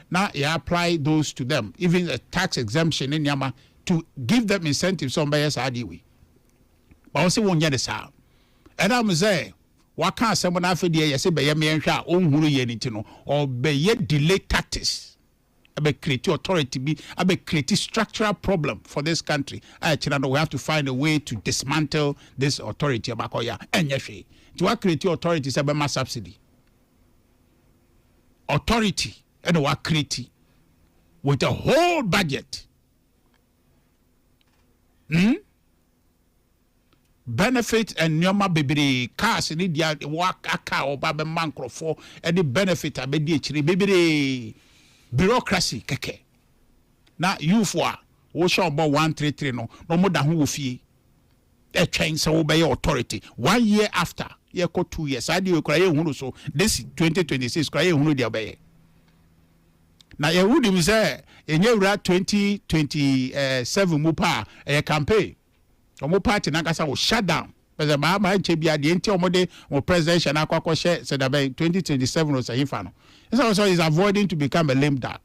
now you apply those to them, even a tax exemption in Yama to give them incentives on buyers way. But also won't get the sound. And I'm saying, what can't someone after the year say by me own hulu yenitino or by yet delay tactics? About create authority be about create structural problem for this country. Actually, we have to find a way to dismantle this authority about Oya and Yashi. To create authority is about mass subsidy. Authority. And we create with a whole budget. Benefit and nyoma baby cars in India work aka or babe mancro for any benefit a baby bureaucracy keke. Now you for we show about 133 no more than who fee a change so by authority 1 year after year 2 years I do cry so this 2026 cry who dey obey. Na ye would him say in year 2027 mupa a campaign or more party nakasa will shut down. But the Mama Chebia the anti-omode or presidential aqua share said about 2027 was a infano. This also is avoiding to become a lame duck.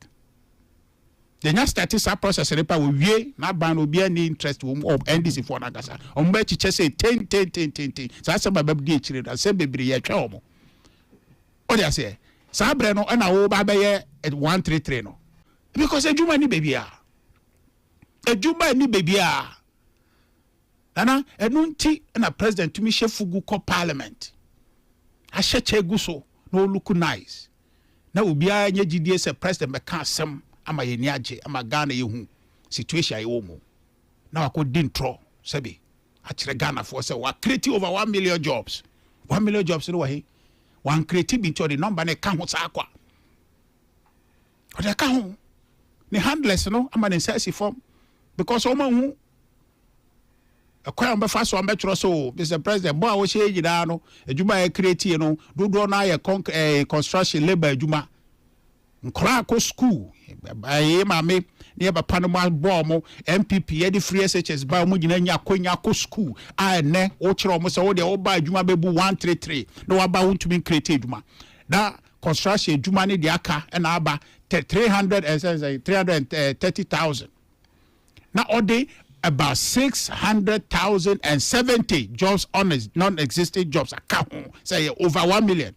The next statistical process will be not ban will be any interest of NDC for Nagasa. On which you say 10. So that's about baby children, say baby ya chomo. What do I say? Sabreno and I will baby at 133 no. Because a Juma ni baby a Juma ni baby a Nana enunti na president to me shefugu ko parliament. A sheche guso no look nice. Na ubia nye GDA se president meka asem ama ye niaje ama Ghana ye hu situation ye wo mu. Na wako dintro sebi a kire Ghana for say wa create over 1 million jobs. 1 million jobs no wa he. One creative into the number ne kan ho sa akwa. O de kan ho. Ni handless no ama ne sense form because o ma hu akwa mba so ambetro so Mr. President bo a wo she yida no adwuma ya create no dodo na ya construction labor adwuma nkora ko school ayi mame ne ba panoma bo mo NPP ya di free SHS ba mo gina nya akonya ko school a ne wo kire mo se wo de wo ba adwuma bebu 133 no wa ba wontumi create adwuma na construction adwuma ne de aka na aba 330,000 na ode about 670 jobs on non-existing jobs account say over 1 million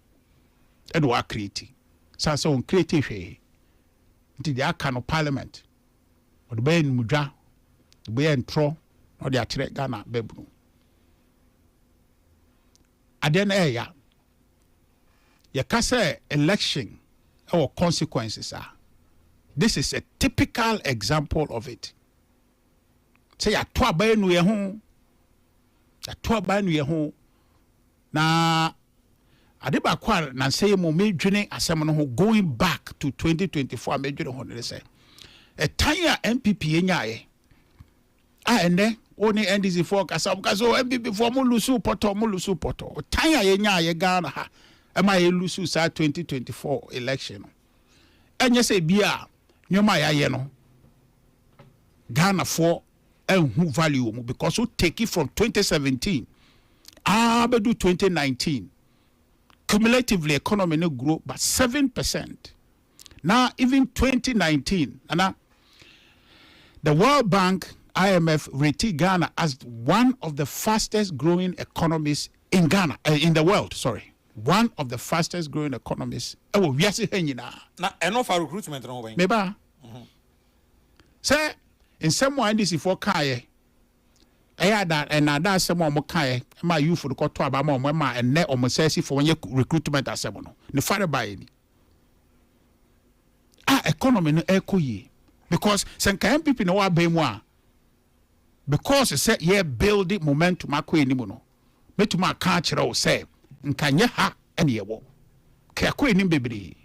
and we are creating so on creative way the account of parliament or the bay in mudra the bay and tro or the attract Ghana bebu aden area you can say election or consequences are. This is a typical example of it. Say ya to aban no ye ho. Ya to aban no ye ho. Na ade ba kwa na say mo me dwene asem no ho going back to 2024 me dwene ho ne say. A time NPP enyaye. Ene oni NDC for kasam kaso NPP for mo lusu poto. Time enyaye Ghana ha. Am I lusu sa 2024 election. Enye say bia nyoma ya ye no Ghana for who value because we take it from 2017 bedu 2019 cumulatively economy no grow by 7%. Now even 2019 the World Bank IMF rated Ghana as one of the fastest growing economies in Ghana in the world, sorry. One of the fastest growing economies. We are saying now. Enough for recruitment, no way. Maybe. Say, in some way, this is for Kaye. That and that's some more Kaye. My youth for the court to about my and net or Mosesi for when you recruitment as seven. The father by any. Economy no echo ye. Because some people know what more. Because it said, yeah, building momentum, I quit anymore. But to my culture, say. Nkanye ha ene yewo ka ko enim bebre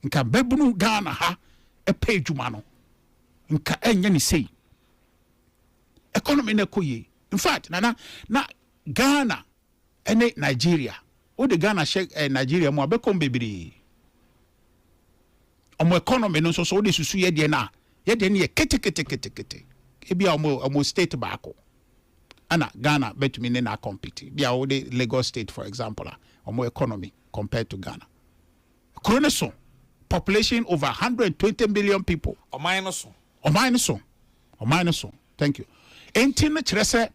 nka babunu Ghana ha epa adwuma no nka enye ne sei economy na koye in fact na Ghana ene Nigeria o de Ghana shek Nigeria mo abekom bebre omo economy no so o de susu ye de na ye de ne ye kete ebia omo state baako ana Ghana bet me na compete bia wo de Lagos state for example or more economy compared to Ghana Kroneso population over 120 million people o minus thank you enti na kire se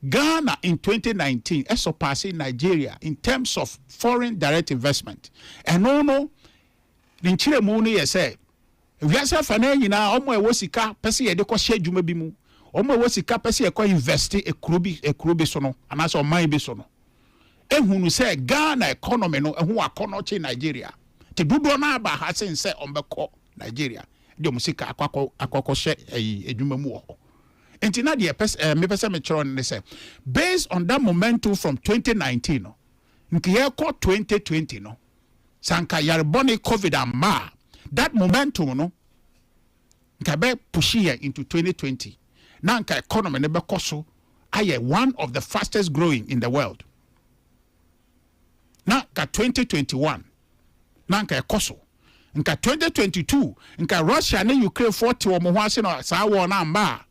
Ghana in 2019 surpassing Nigeria in terms of foreign direct investment and no nchire mu no ye say wiasa fa na nyina omo e wosika pese ye de ko hye adwuma bi mu omo wosika pese e ko invest e kurobi so no anaso man bi so no ehunu say Ghana economy no ehu akono che Nigeria te dudo na aba ha sen say ombeko Nigeria de musika akoko hye adwuma mu ho enti na de me pese me chiro ne say based on that momentum from 2019 no nkiye ko 2020 no sanka yareboni covid amma that momentum no nkabe push here into 2020 nanka economy ne bekoso aye one of the fastest growing in the world na ka 2021 nanka ekoso nka 2022 nka Russia and Ukraine 40 wo mo ho ase no saa wo na amba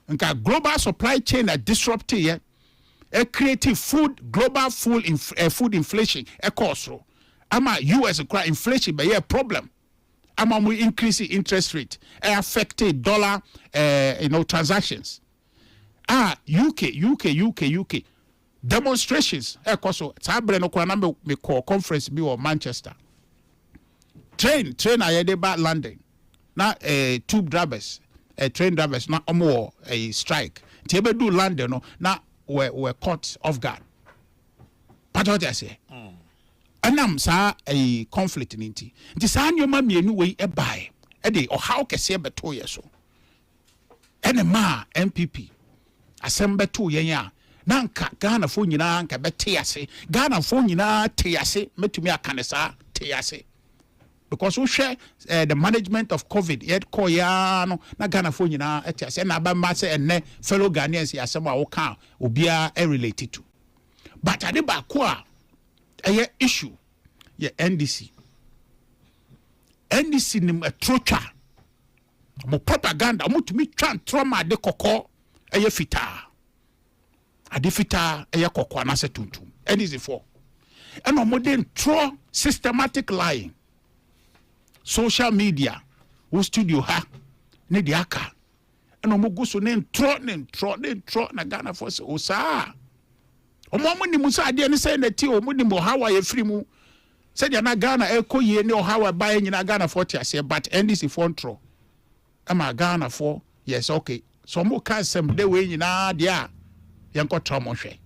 nka global supply chain are disrupted here a creative global food inflation ekosro ama US cry inflation be a problem ama we increase interest rate affected dollar transactions UK demonstrations ekoso sabre no kwa na me call conference bi or Manchester train ayede ba London na tube drivers train drivers na omo strike ti be do London no na we caught off guard what I say anam sa conflict nti sa nyoma mienu we buy de o how kese beto ye so ene ma NPP asem beto ye ya na nka Ghana fo nyina nka bete ase Ghana fo nyina te ase metumi akane sa te ase because we share the management of COVID yet ko ya no na Ghana fo nyina te ase na ba ma se ene fellow Ghanaians ya asem a wo kan obia related to but ade ba ko a issue ye NDC nim a trocha mo propaganda mo tumi twan trauma de kokko fita ade fita kokko na se tuntum NDC for and no modern tro systematic lying social media wo studio ha ne de aka ɛna ɔmo gu so ne ntrɔ na Ghana for say o saa ɔmo ni mu sa adeɛ ne sɛ na ti ɔmo ni mu how a yɛfiri mu sɛ deɛ na Ghana ɛkɔ yie ne how a ba nyina Ghana for te ase but NDC for ntrɔ ama Ghana for yes okay so ɔmo ka sɛm de we nyina deɛ a yɛnkɔ tra mo hwɛ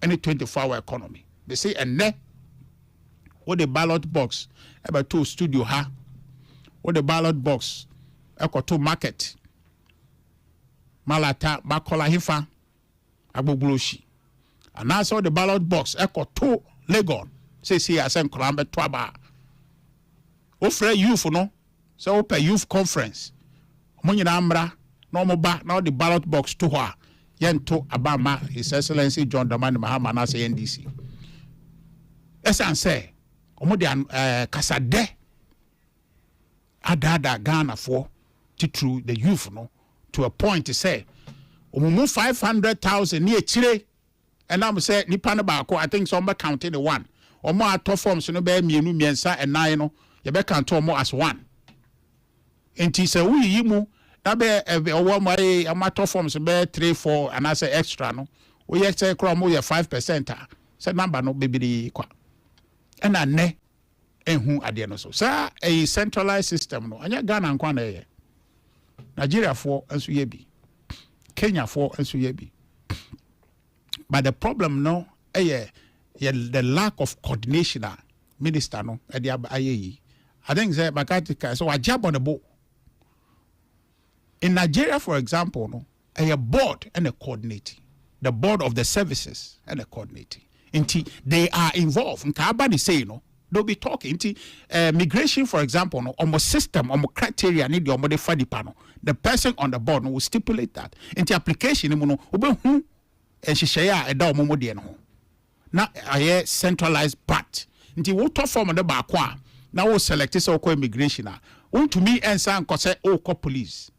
any 24-hour economy they say ɛnɛ what the ballot box about to studio ha what the ballot box to market Malata Bakola Hifa Agbogloshi and now saw the ballot box to Legon says here as Krambe Twaba Ofre youth no so open youth conference Munina Ambra normal back now the ballot box to her Yento Abama His Excellency John Dramani Mahama Nasa NDC Esan say Omodian Kasade Adada Ghana for through the youth no to a point to say omumu 500,000 near Chile and I'm say nipa na baako I think some counting the one omo ato forms no be mienu miensa and nine no ye be count omo as one enti say we yimu na be owo mai amato forms be 3 4 and I say extra no we ye say kro mo ye 5% say number no bebiri kwa and ne enhu ade no so sa a centralized system no anya Ghana nkwa na ye Nigeria for enso ye bi Kenya for enso ye bi but the problem no the lack of coordination minister no e dey ayeyi I think say Bakatika so ajab on the board in Nigeria for example no a board and a coordinating the board of the services and a coordinating until they are involved nka say no they'll be talking migration for example no almost system almost criteria need the almost fadipa the person on the board no will stipulate that into application no obehu ehyehyɛ a ɛda omomo de no na aye centralized part into what form the ba kwa na wo select say okɔ immigration a to me ensa nkɔ sɛ okɔ police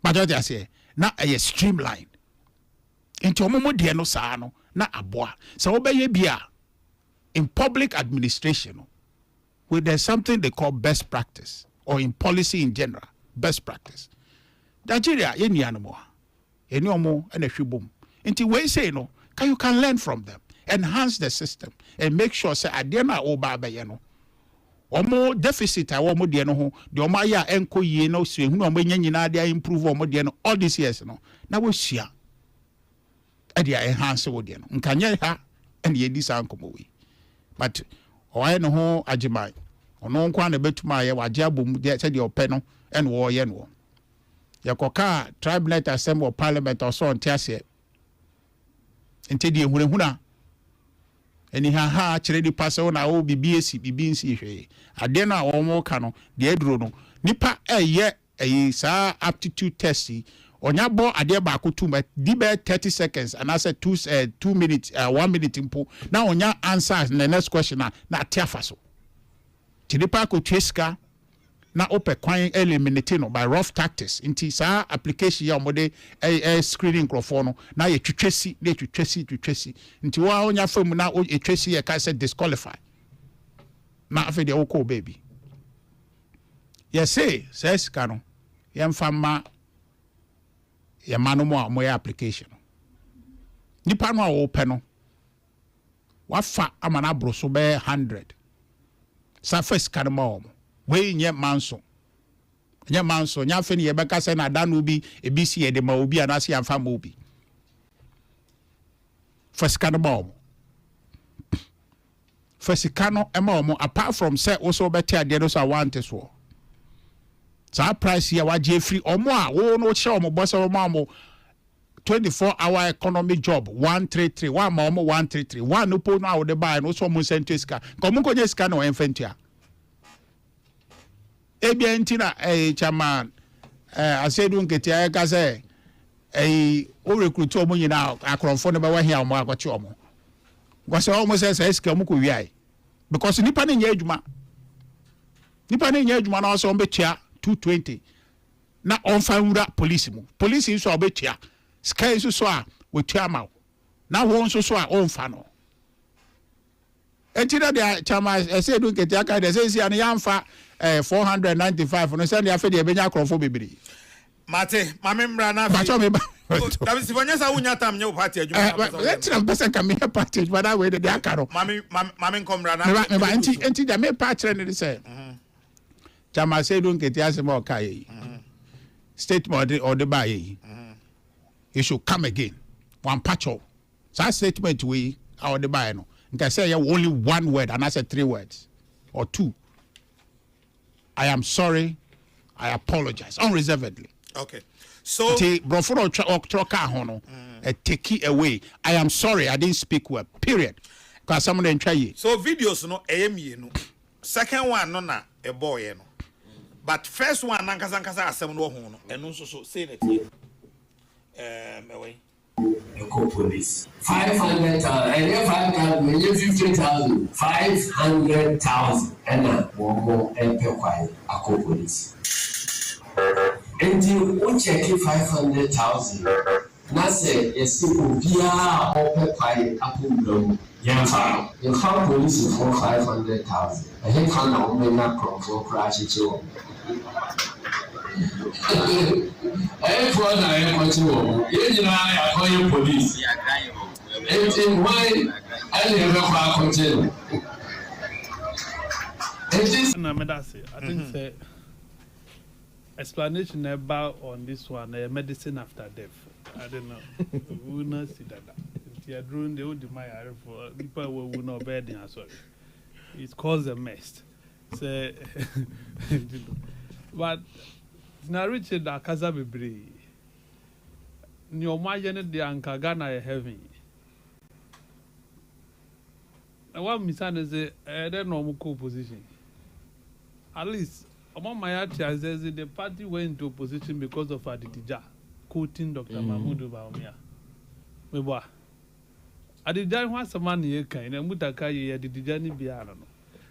but what I say na aye streamline into omomo de no saa no na aboa so obeye bia in public administration where there's something they call best practice or in policy in general best practice Nigeria yeni animo eni omo ena hwebom nti we say no you can learn from them enhance the system and make sure say ade na oba abaye no omo deficit a omo de no ho de omo aya enko yie no so ehunu omo nyanyina ade improve omo de no all these years no na we sua ade enhance wo de no nkanye ha ene yedi san komo we but oye no ho agimai ono nkwa na betuma ye waje abom de se de ope no en wo ye no yakoka tribunal assembly of parliament also ntiase enti de ehunehuna eni ha kire di paso na o BBC BBC hwe ade na wo mo ka no de aduro no nipa eye saa aptitude test onya bo ade ba ko tu di be 30 seconds and I said 2 minutes 1 minute impo na onya answer the next question na tiafa so tidipa ko tweska na ope kwan eliminate no by rough tactics inti saa application ya omode screening microphone no na ye twetwesi nti wa onya fam na etwesi ye ka say disqualify na afi de okọ baby ye say says kanu ye mfama ye manu mo amoya application nipa no a wo pe no wafa amana broso be 100 sa first kanu mo we nye manso nya fe ni ye beka se na da no bi ebisi ye de ma obi anase amfa ma obi first kanu mo first kanu e ma omo apart from say also beti ade no so want so sa price here waje free omo a wo no che omo boss omo 24-hour economy job 133 one ma omo 133 one no po no a wo de buy no so mo sento ska ko mo ko je ska no enfentua ebia ntina chairman Aseidu Nketiah ka say o recruit omo nyina akronfo no be wa hia omo akoche omo gwase omo say ska mo ko wiai because nipa ne nya adwuma na so ombetua 220 na onfa wura police so obetua sky so a wetua ma na won so a onfa no entira de chama Aseidu Nketiah ka de say an yamfa 495 no say dey afa de benya krofo bebiri Mate, mame mrana. Bacho me ba. That is when you say unya tam nye party adwuma. Let's not person can me party but that way the akaro. Mame come rana. Me ba enti da me party ne say. Chama Aseidu Nketiah se mo kai. Statement or the buy. You should come again. One patcho. So statement we or the buy no. Nka say only one word and I said 3 words or 2. I am sorry. I apologize unreservedly. Okay. So take it away. I am sorry. I didn't speak well. Period. Because someone didn't try it. So videos no no. Second one no na a boy no. But first one nankasa asem no ho no. Eno so say it here. Away. You call police. 500,000 and then 5,000 and then 50,000. 500,000 and then one more and pay quiet. I call police. And you won't check 500,000. Now say yes, people be or pay quiet. I put them. Yeah, you call police for 500,000. I think I know me not come for crash it you. I thought I am going to you. I call you police. And why I never continue. I think say explanation about on this one medicine after death. I don't know. We will not see that. If you are doing the old my for people will not bear the sorry. It caused a mess. So, but now Richard Ahiagba bebre. Ni omaje ne de anka Ghana e heaven. Na wa misane say there no mo opposition. At least among my actors, the party went into opposition because of Adidija quoting Dr. Mahmoud Bawumia. Meboa. Adidija wants some money kind and Mutaka ye Adidija ni biara no.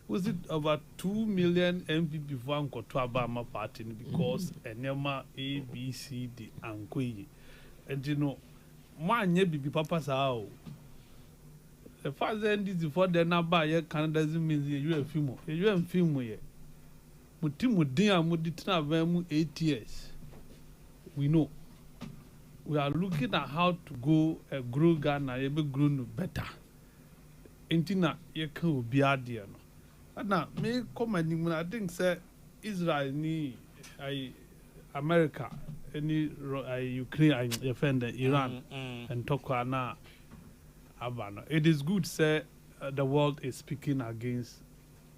Was it over 2 million NPP for Uncle Twabama party because Enema A, B, C, D, and Quay. And you know, man, ye be papa sao. The first end is for the number, ye Canada doesn't mean you have film. You have film ye. Mutimu dia muditina vemu 8 years. We know. We are looking at how to go grow Ghana, ebe grow no better. Intina ye can be adia no. Now, me comment I think say Israel ni America, any Ukraine, defend Iran and Tokana Abana. It is good say the world is speaking against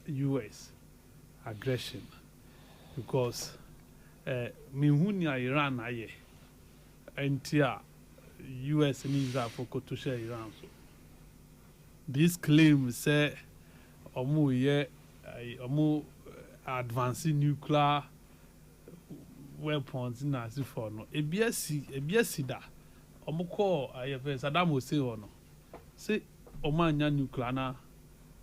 US aggression because mihunia Iran aye entia US needs for to share Iran. So this claim say omu ye omu advancing nuclear weapons in as for no ebiasi da omu call Saddam Hussein no say omanya nuclear na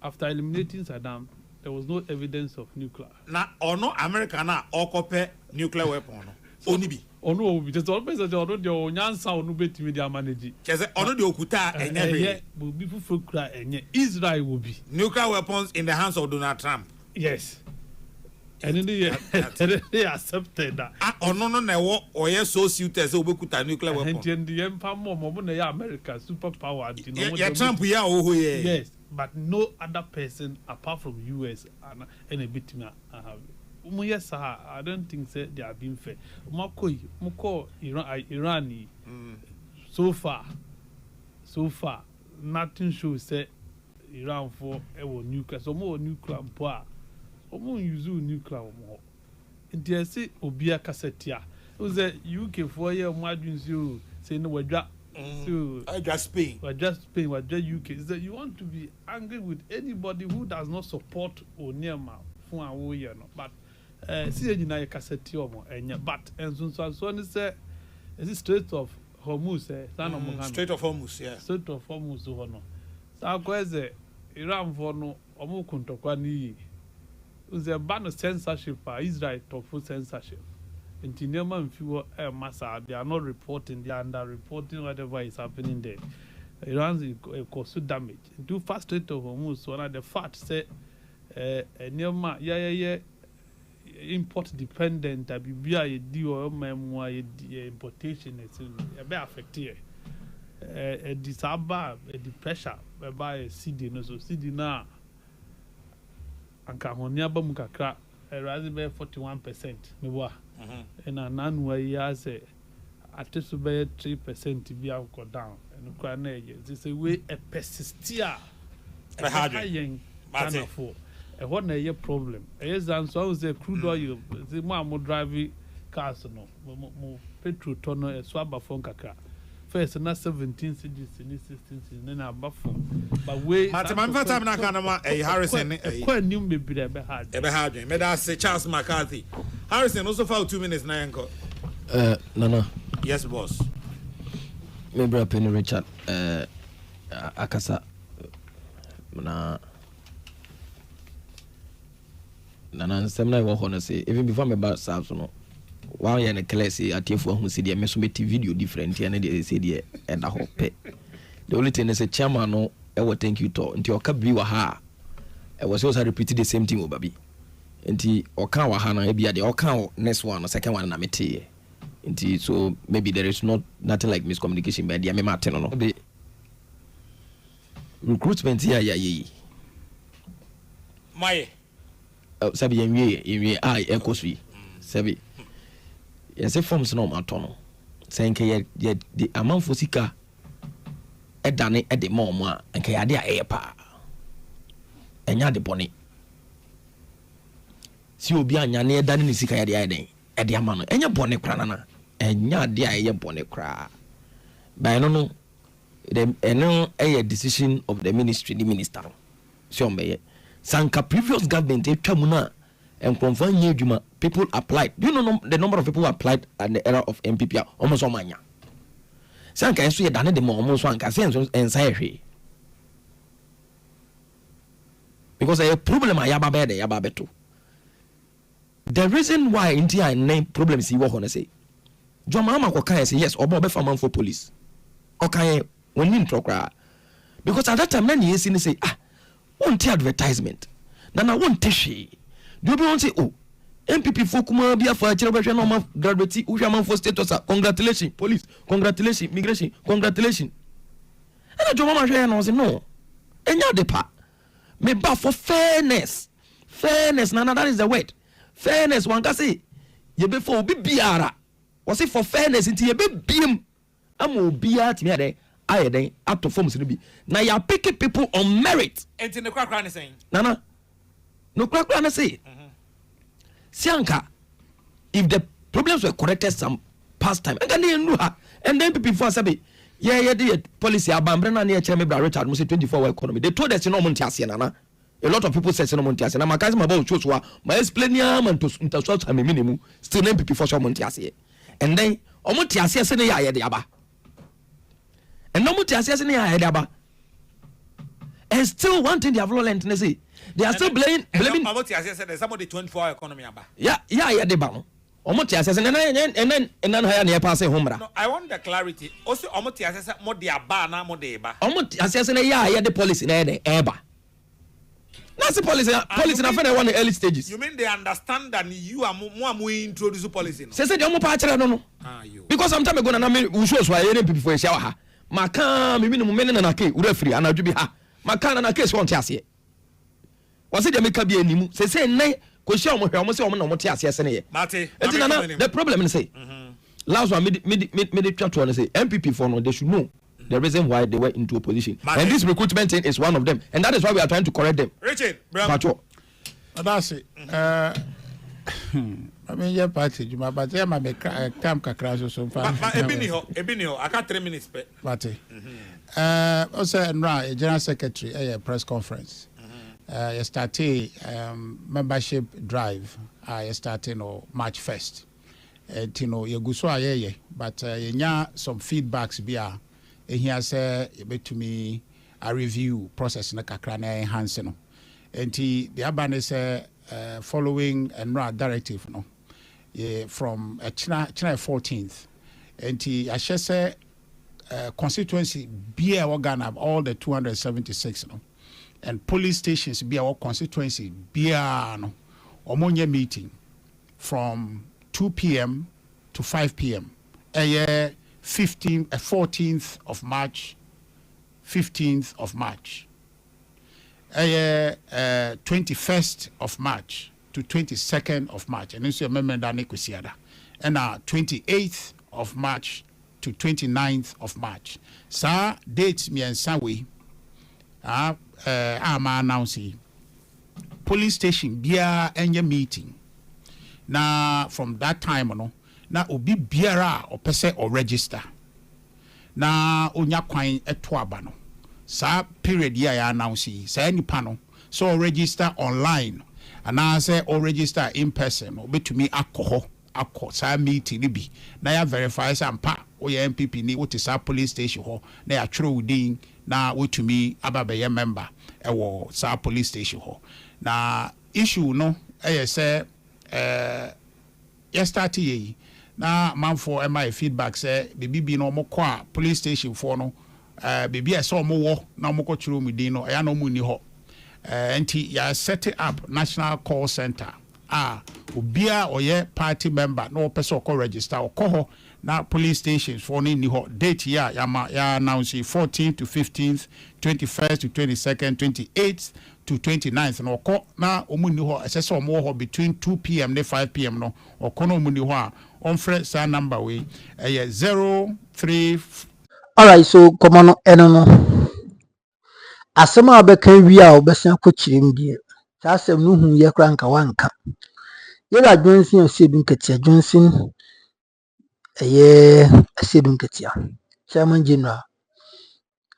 after eliminating Saddam there was no evidence of nuclear. Na ono America na okope nuclear weapon no. Oni bi. Ono bi just all person ono de onyansa ono betimi dia manage. Chese ono de okuta enye will be full cry enye. Israel will be. Nuclear weapons in the hands of Donald Trump. Yes. And then they accepted that. Ono no na wo oye so suited say obekuta nuclear weapon. And the empire mo na America superpower ya Trump ya oho ye. Yes. But no other person apart from US and a bit yes, I don't think they are being fair. Moko Iran so far nothing shows say Iran for nuclear. So more nuclear power. More use nuclear more. And they say Obia Cassetia. It was a UK 4 year margins you say no we're so I just pay. We're just UK. Is that you want to be angry with anybody who does not support Onyema for a year, no? But see, you know, cassette but and so say, is it Strait of Hormuz? Strait of Hormuz, yeah. Strait of Hormuz, no. So I say Iran for no Omukuntokwani. Is a ban of censorship. Israel talk for censorship. In Tinema and fewer Massa, they are not reporting, they are under reporting whatever is happening there. Iran's cause damage. Do fast rate of Hormuz, one of the facts say Nema, import dependent be a deal or memoir importation be affected disaba the pressure by a CD no so CD na anka honia ba mu kakra rise by 41% me wa and nanu ya say at least by 3% be go down and kwa na this is way a persistia a high for what na your problem is and so say crude oil the more drive cars no mo petrol ton e so aba phone kakra first na 17 cities ni 16 cities na aba phone but we Matman fatam na kana ma Harrison kwa new me be hard me da say Charles McCarthy Harrison also for 2 minutes na yanko Nana. Yes boss Me bra Penny Richard akasa na nsɛm na ɛwɔ hɔ no sɛ even before me ba saa so no one yɛ ne class atiefoɔ ho sɛ deɛ me so meti video different yɛ ne deɛ sɛ deɛ ɛda hɔ pɛ the only thing is sɛ chairman no ɛwɔ thank you to nti ɔka bi wɔ ha a ɛwɔ sɛ ɔsa repeat the same thing wɔ babi nti ɔka wɔ ha no ebia deɛ ɔka wɔ next one no second one na meteyɛ nti so maybe there is nothing like miscommunication but deɛ mema ate no de recruitment yɛ yɛ Maye sabi yenwie ai ekosui sabi yese forms no matono senke ye di amanfo sika edane ede momo a enke yade a epa enya de bone si obi anya ne edane ne sika yade ayden ede ama no enya bone kra na enya de a ye bone kra by no the eno decision of the ministry the minister so mbeye Sanka previous government etwamuna and confirm nye djuma people applied. Do you know the number of people who applied at the era of NPP almost omanya. Sanka enso ye dane de mo almost anka senso ensai hwe. Because a problem ayaba be de yaba beto. The reason why India name problems yi wo ho na say. Joma ma ko kan say yes obo be farm for police. Okay when in prokra. Because at that time na ye see say won't advertisement na won't she do you want say oh NPP for kuma bia for akire behwe no ma graduate uhwa for status congratulations police congratulations immigration congratulations and Joma ma hwe no say no enya de pa me ba for fairness na that is the word fairness one ka say ye be for obi biara was say for fairness nti ye be biem am obi ati me ade ayeden ato forms no bi na ya pick people on merit enti ne kwakra ne sen nana no kwakra na say sianka if the problems were corrected some past time and then people for sabi yeah the policy abambre na na Chairman Richard mo say 24-hour economy they told us no monti ase nana a lot of people say no monti ase na makazi maba choose wa ma explain ya man to so am minimum still NPP for so monti ase and then omonti ase se ne ya ye de aba and no muti assessing ya and still one thing they have learned say they are still blaming muti assessing some of the 24-hour economy aba yeah they ba no muti assessing and then hire na pass home bra. No, I want the clarity also muti assessing mo de aba na mo de ba muti assessing ya the policy na de eba that's the policy na for the one early stages. You mean they understand that you are more introduce policy no say they omo pa kire no because sometime ago na me we show so I NPP for shower ha maka me minimum men na ke ura free anadwo bi ha maka na case won te ase wose de meka bi animu se nnan ko hia omo hwe omo se omo na omo te ase se ne ye mate the problem is say last one me twa to say NPP for no they should know the reason why they were into opposition and this recruitment thing is one of them and that is why we are trying to correct them. Richard that's it. I mean your party you but ya ma be kam kakra so fa ebi ni ho aka 3 minutes pe party also a general secretary a press conference yesterday membership drive yesterday no March 1st you know you go so ayeye but you nya some feedbacks bia here say betumi a review process na kakra na enhance no enti the abane say following a directive no from China 14th and I should say constituency be our Ghana all the 276 no and police stations be our constituency be no omonye meeting from 2 p.m. to 5 p.m. 14th of March, 15th of March. 21st of March to 22nd of March. And this is a member and 28th of March to 29th of March. Sa dates me and Sawi I'm announcing police station bia any meeting. Now from that time na obi biara or pese or register. Na onya kwan eto aba no. Sa period ya announcing say any panel so register online and I say or register in person or betumi akọ sa meeting ni bi na ya verify say ampa o ya NPP ni what is our police station ho na ya twerɛ within na wotumi ababɛyɛ member ɛwɔ sa police station ho na issue no say start ye na manfo my feedback say bibi no mo kɔ a police station for no bibi ɛsɛ mo wɔ na mo kɔ twerɛ mu din no ɛya no mo ni hɔ nti ya set it up national call center obia oye party member no person ko register or ho na police stations for ni ho date ya announce 14th to 15th 21st to 22nd 28th to 29th no ko na omuni ho asese omo ho between 2 p.m. and 5 p.m. no ko no omuni ho a on fresh sa number we 03. All right, so come on no asema abeka wi a obesan ko chirim die sa asem no hu ye kra nka wanka yera Johnson Aseidu Nketiah Johnson Aseidu Nketiah Chairman General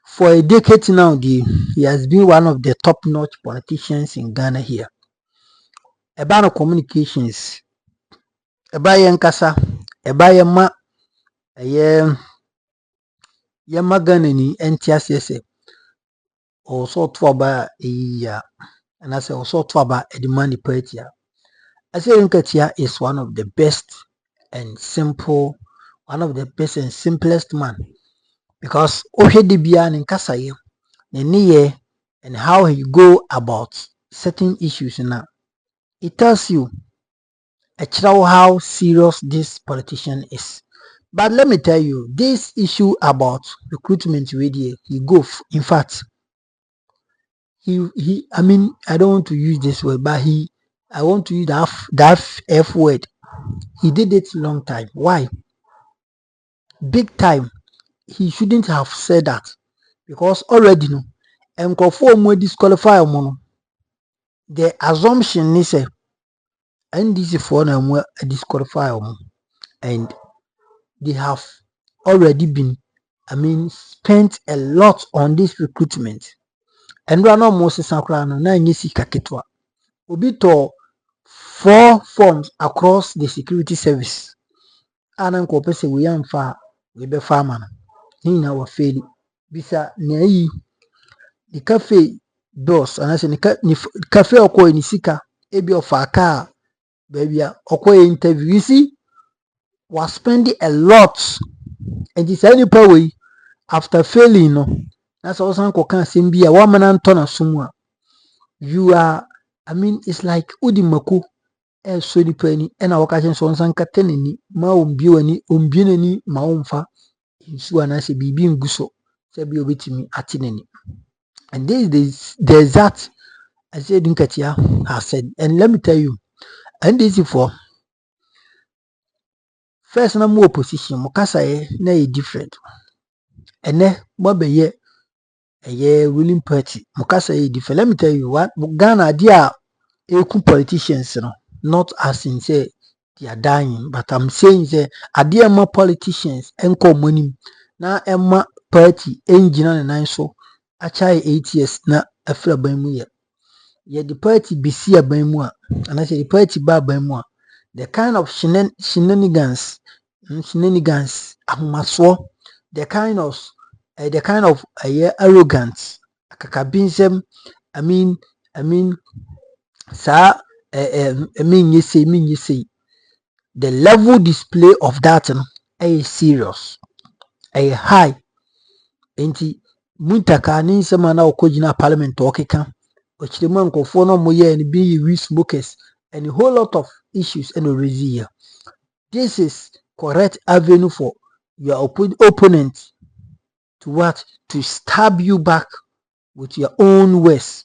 for a decade now. He has been one of the top-notch politicians in Ghana here. About communications, about Yankasa, about Yama Ghana ni NTS also to about and I say also to about the money party. Aseidu Nketiah is one of the best and simplest man because Ohedibia and Kasaye and how he go about certain issues now. It tells you how serious this politician is. But let me tell you, this issue about recruitment radio, in fact, I mean, I don't want to use this word, but I want to use that F word. He did it long time. Why? Big time. He shouldn't have said that because already no, and conform disqualify mono. The assumption is NDC for them disqualify and they have already been, spent a lot on this recruitment. And run almost Sankrano, 9 years kaketwa. Obito 4 forms across the security service. And uncle Pese we am far, we be farmer. In our fail, bisa nei the cafe boss, and I say the cafe or coin sika, ebi of a car, baby, or interview. You see, was spending a lot, and it's any way after failing. No, that's also Uncle can be a woman and ton of someone. You are, it's like Udimaku, a sweaty penny, and our catching sons and catenini, maumbuani, umbunani, maumfa, so and I say, be being guso, say be obey me at any. And there's that Aseidu Nketiah has said, and let me tell you, and this is for first na more opposition, Mokasa na different. And then what be ye ruling party, Mokasa different. Let me tell you what Ghana dia politicians, not as in say they are dying, but I'm saying say adia more politicians enko money na emma party engine na so achai 8 years na afra ban mu ye the party bisi aban mu and I say the party ba ban mu the kind of shenanigans ahmaso the kind of arrogance akakabinsem sa you say the level display of that is serious, a high. Enti muntaka ni nsema na okojina parliament okeka ochiremu nkofo no moye and be we smokers and a whole lot of issues and raise here. This is correct avenue for your opponent to what? To stab you back with your own words.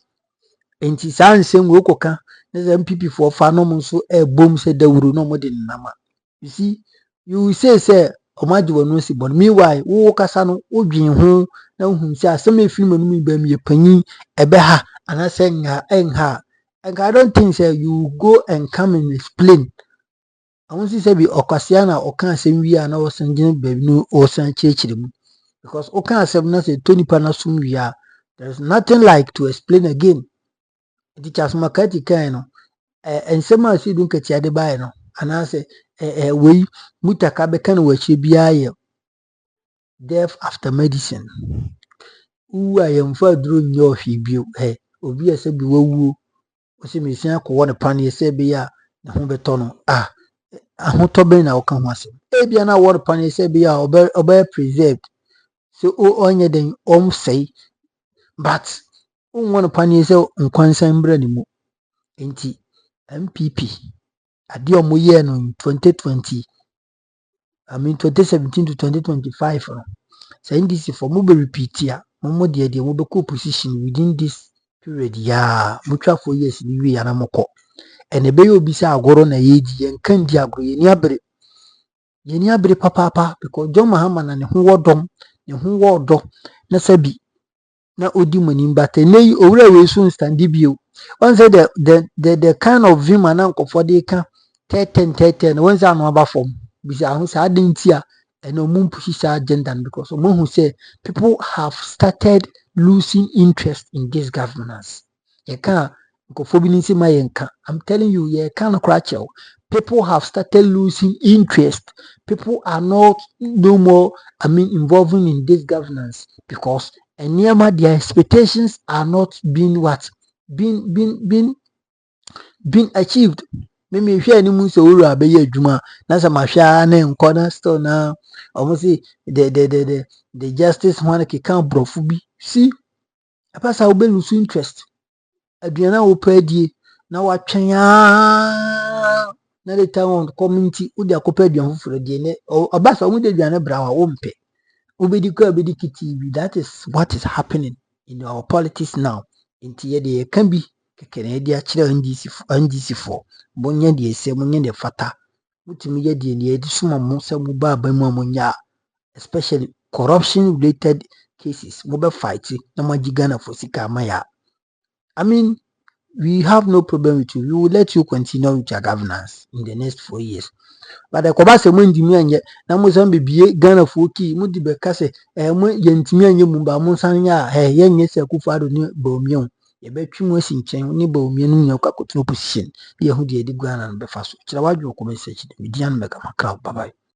And it's saying wokoka there's NPP for fanom so a boom said the wuru no more than nama. You see, you say omaji wonu si but meanwhile wo kasa no odwin ho na hu say asem e film no mi ba mi panyin ebe ha ana say nga enha. And I don't think say you go and come and explain. I want to say be okasiana o kan asem wi ana o san gine ba no o san chechire mu because o kan asem na say Tony pana sum wi a there's nothing like to explain again. The Charles Makati kind no and some Aseidu Nketiah de buy no and I say we mutaka be kan wachi bia death after medicine. Who I am for dro nyo hwi bio obi ase bi wawu o se mesia akwo ne pan ye se bi a ne ho beto no ahoto be na o kan ho ase e bia na wo pan ye se bi a obe preserved so o onye den say but won pan ye se nkwansan bra ni mu enti MPP ade omo ye no 2017 to 2025 no say NDC for mo be repeat ya mo de mo be ko position within this period ya mutwa 4 years ni wi ya na moko ene be obi say agoro na yeji yen kan di agoro ye ni abere papa because John Mahama na ne ho wodom ne ho wodo na sabi na odi mani mbata nei owura we so stand bio one say the kind of vim and nkofo dey kan 10 one say anu aba form bi say ahu say adentia and omum push sa agenda because omum who say people have started losing interest in this governance. Ye kan nkofo bi nsi mayenka. I'm telling you, ye kan crachel. People have started losing interest. People are not no more involving in this governance because and near their expectations are not being what being achieved. Maybe if you any mun so wuru abeye adwuma na sa mahwa na enko na store na almost the justice one can brofu bi see apasa we lose interest aduana wo padie na watwen na the town community wo de akopa aduan foforo de ne obasa wo de aduane brawa wo mpe obedi ko obedi kiti. That is what is happening in our politics now. Inti ye can be kekere de akire NDC for bonye de ese monye de fata mutumi ye de ne edi suma mo se mu ba ba mu amonya especially corruption related cases mo be fight na magigana for sika maya. I mean, we have no problem with you. We will let you continue with your governance in the next 4 years. But the Kobasa Mundimi anye na Mozambi be Ghana Fuki, Mudi Becase, mo yentimi anye mumba Monsanya, yen yes, a kufado ni Bomion. Ye bet you was in chain, ni Bomian, your cacoto position. Ye who did the Ghana and Befaso. Chawaju commensation, Midian Mega Macau, bye bye.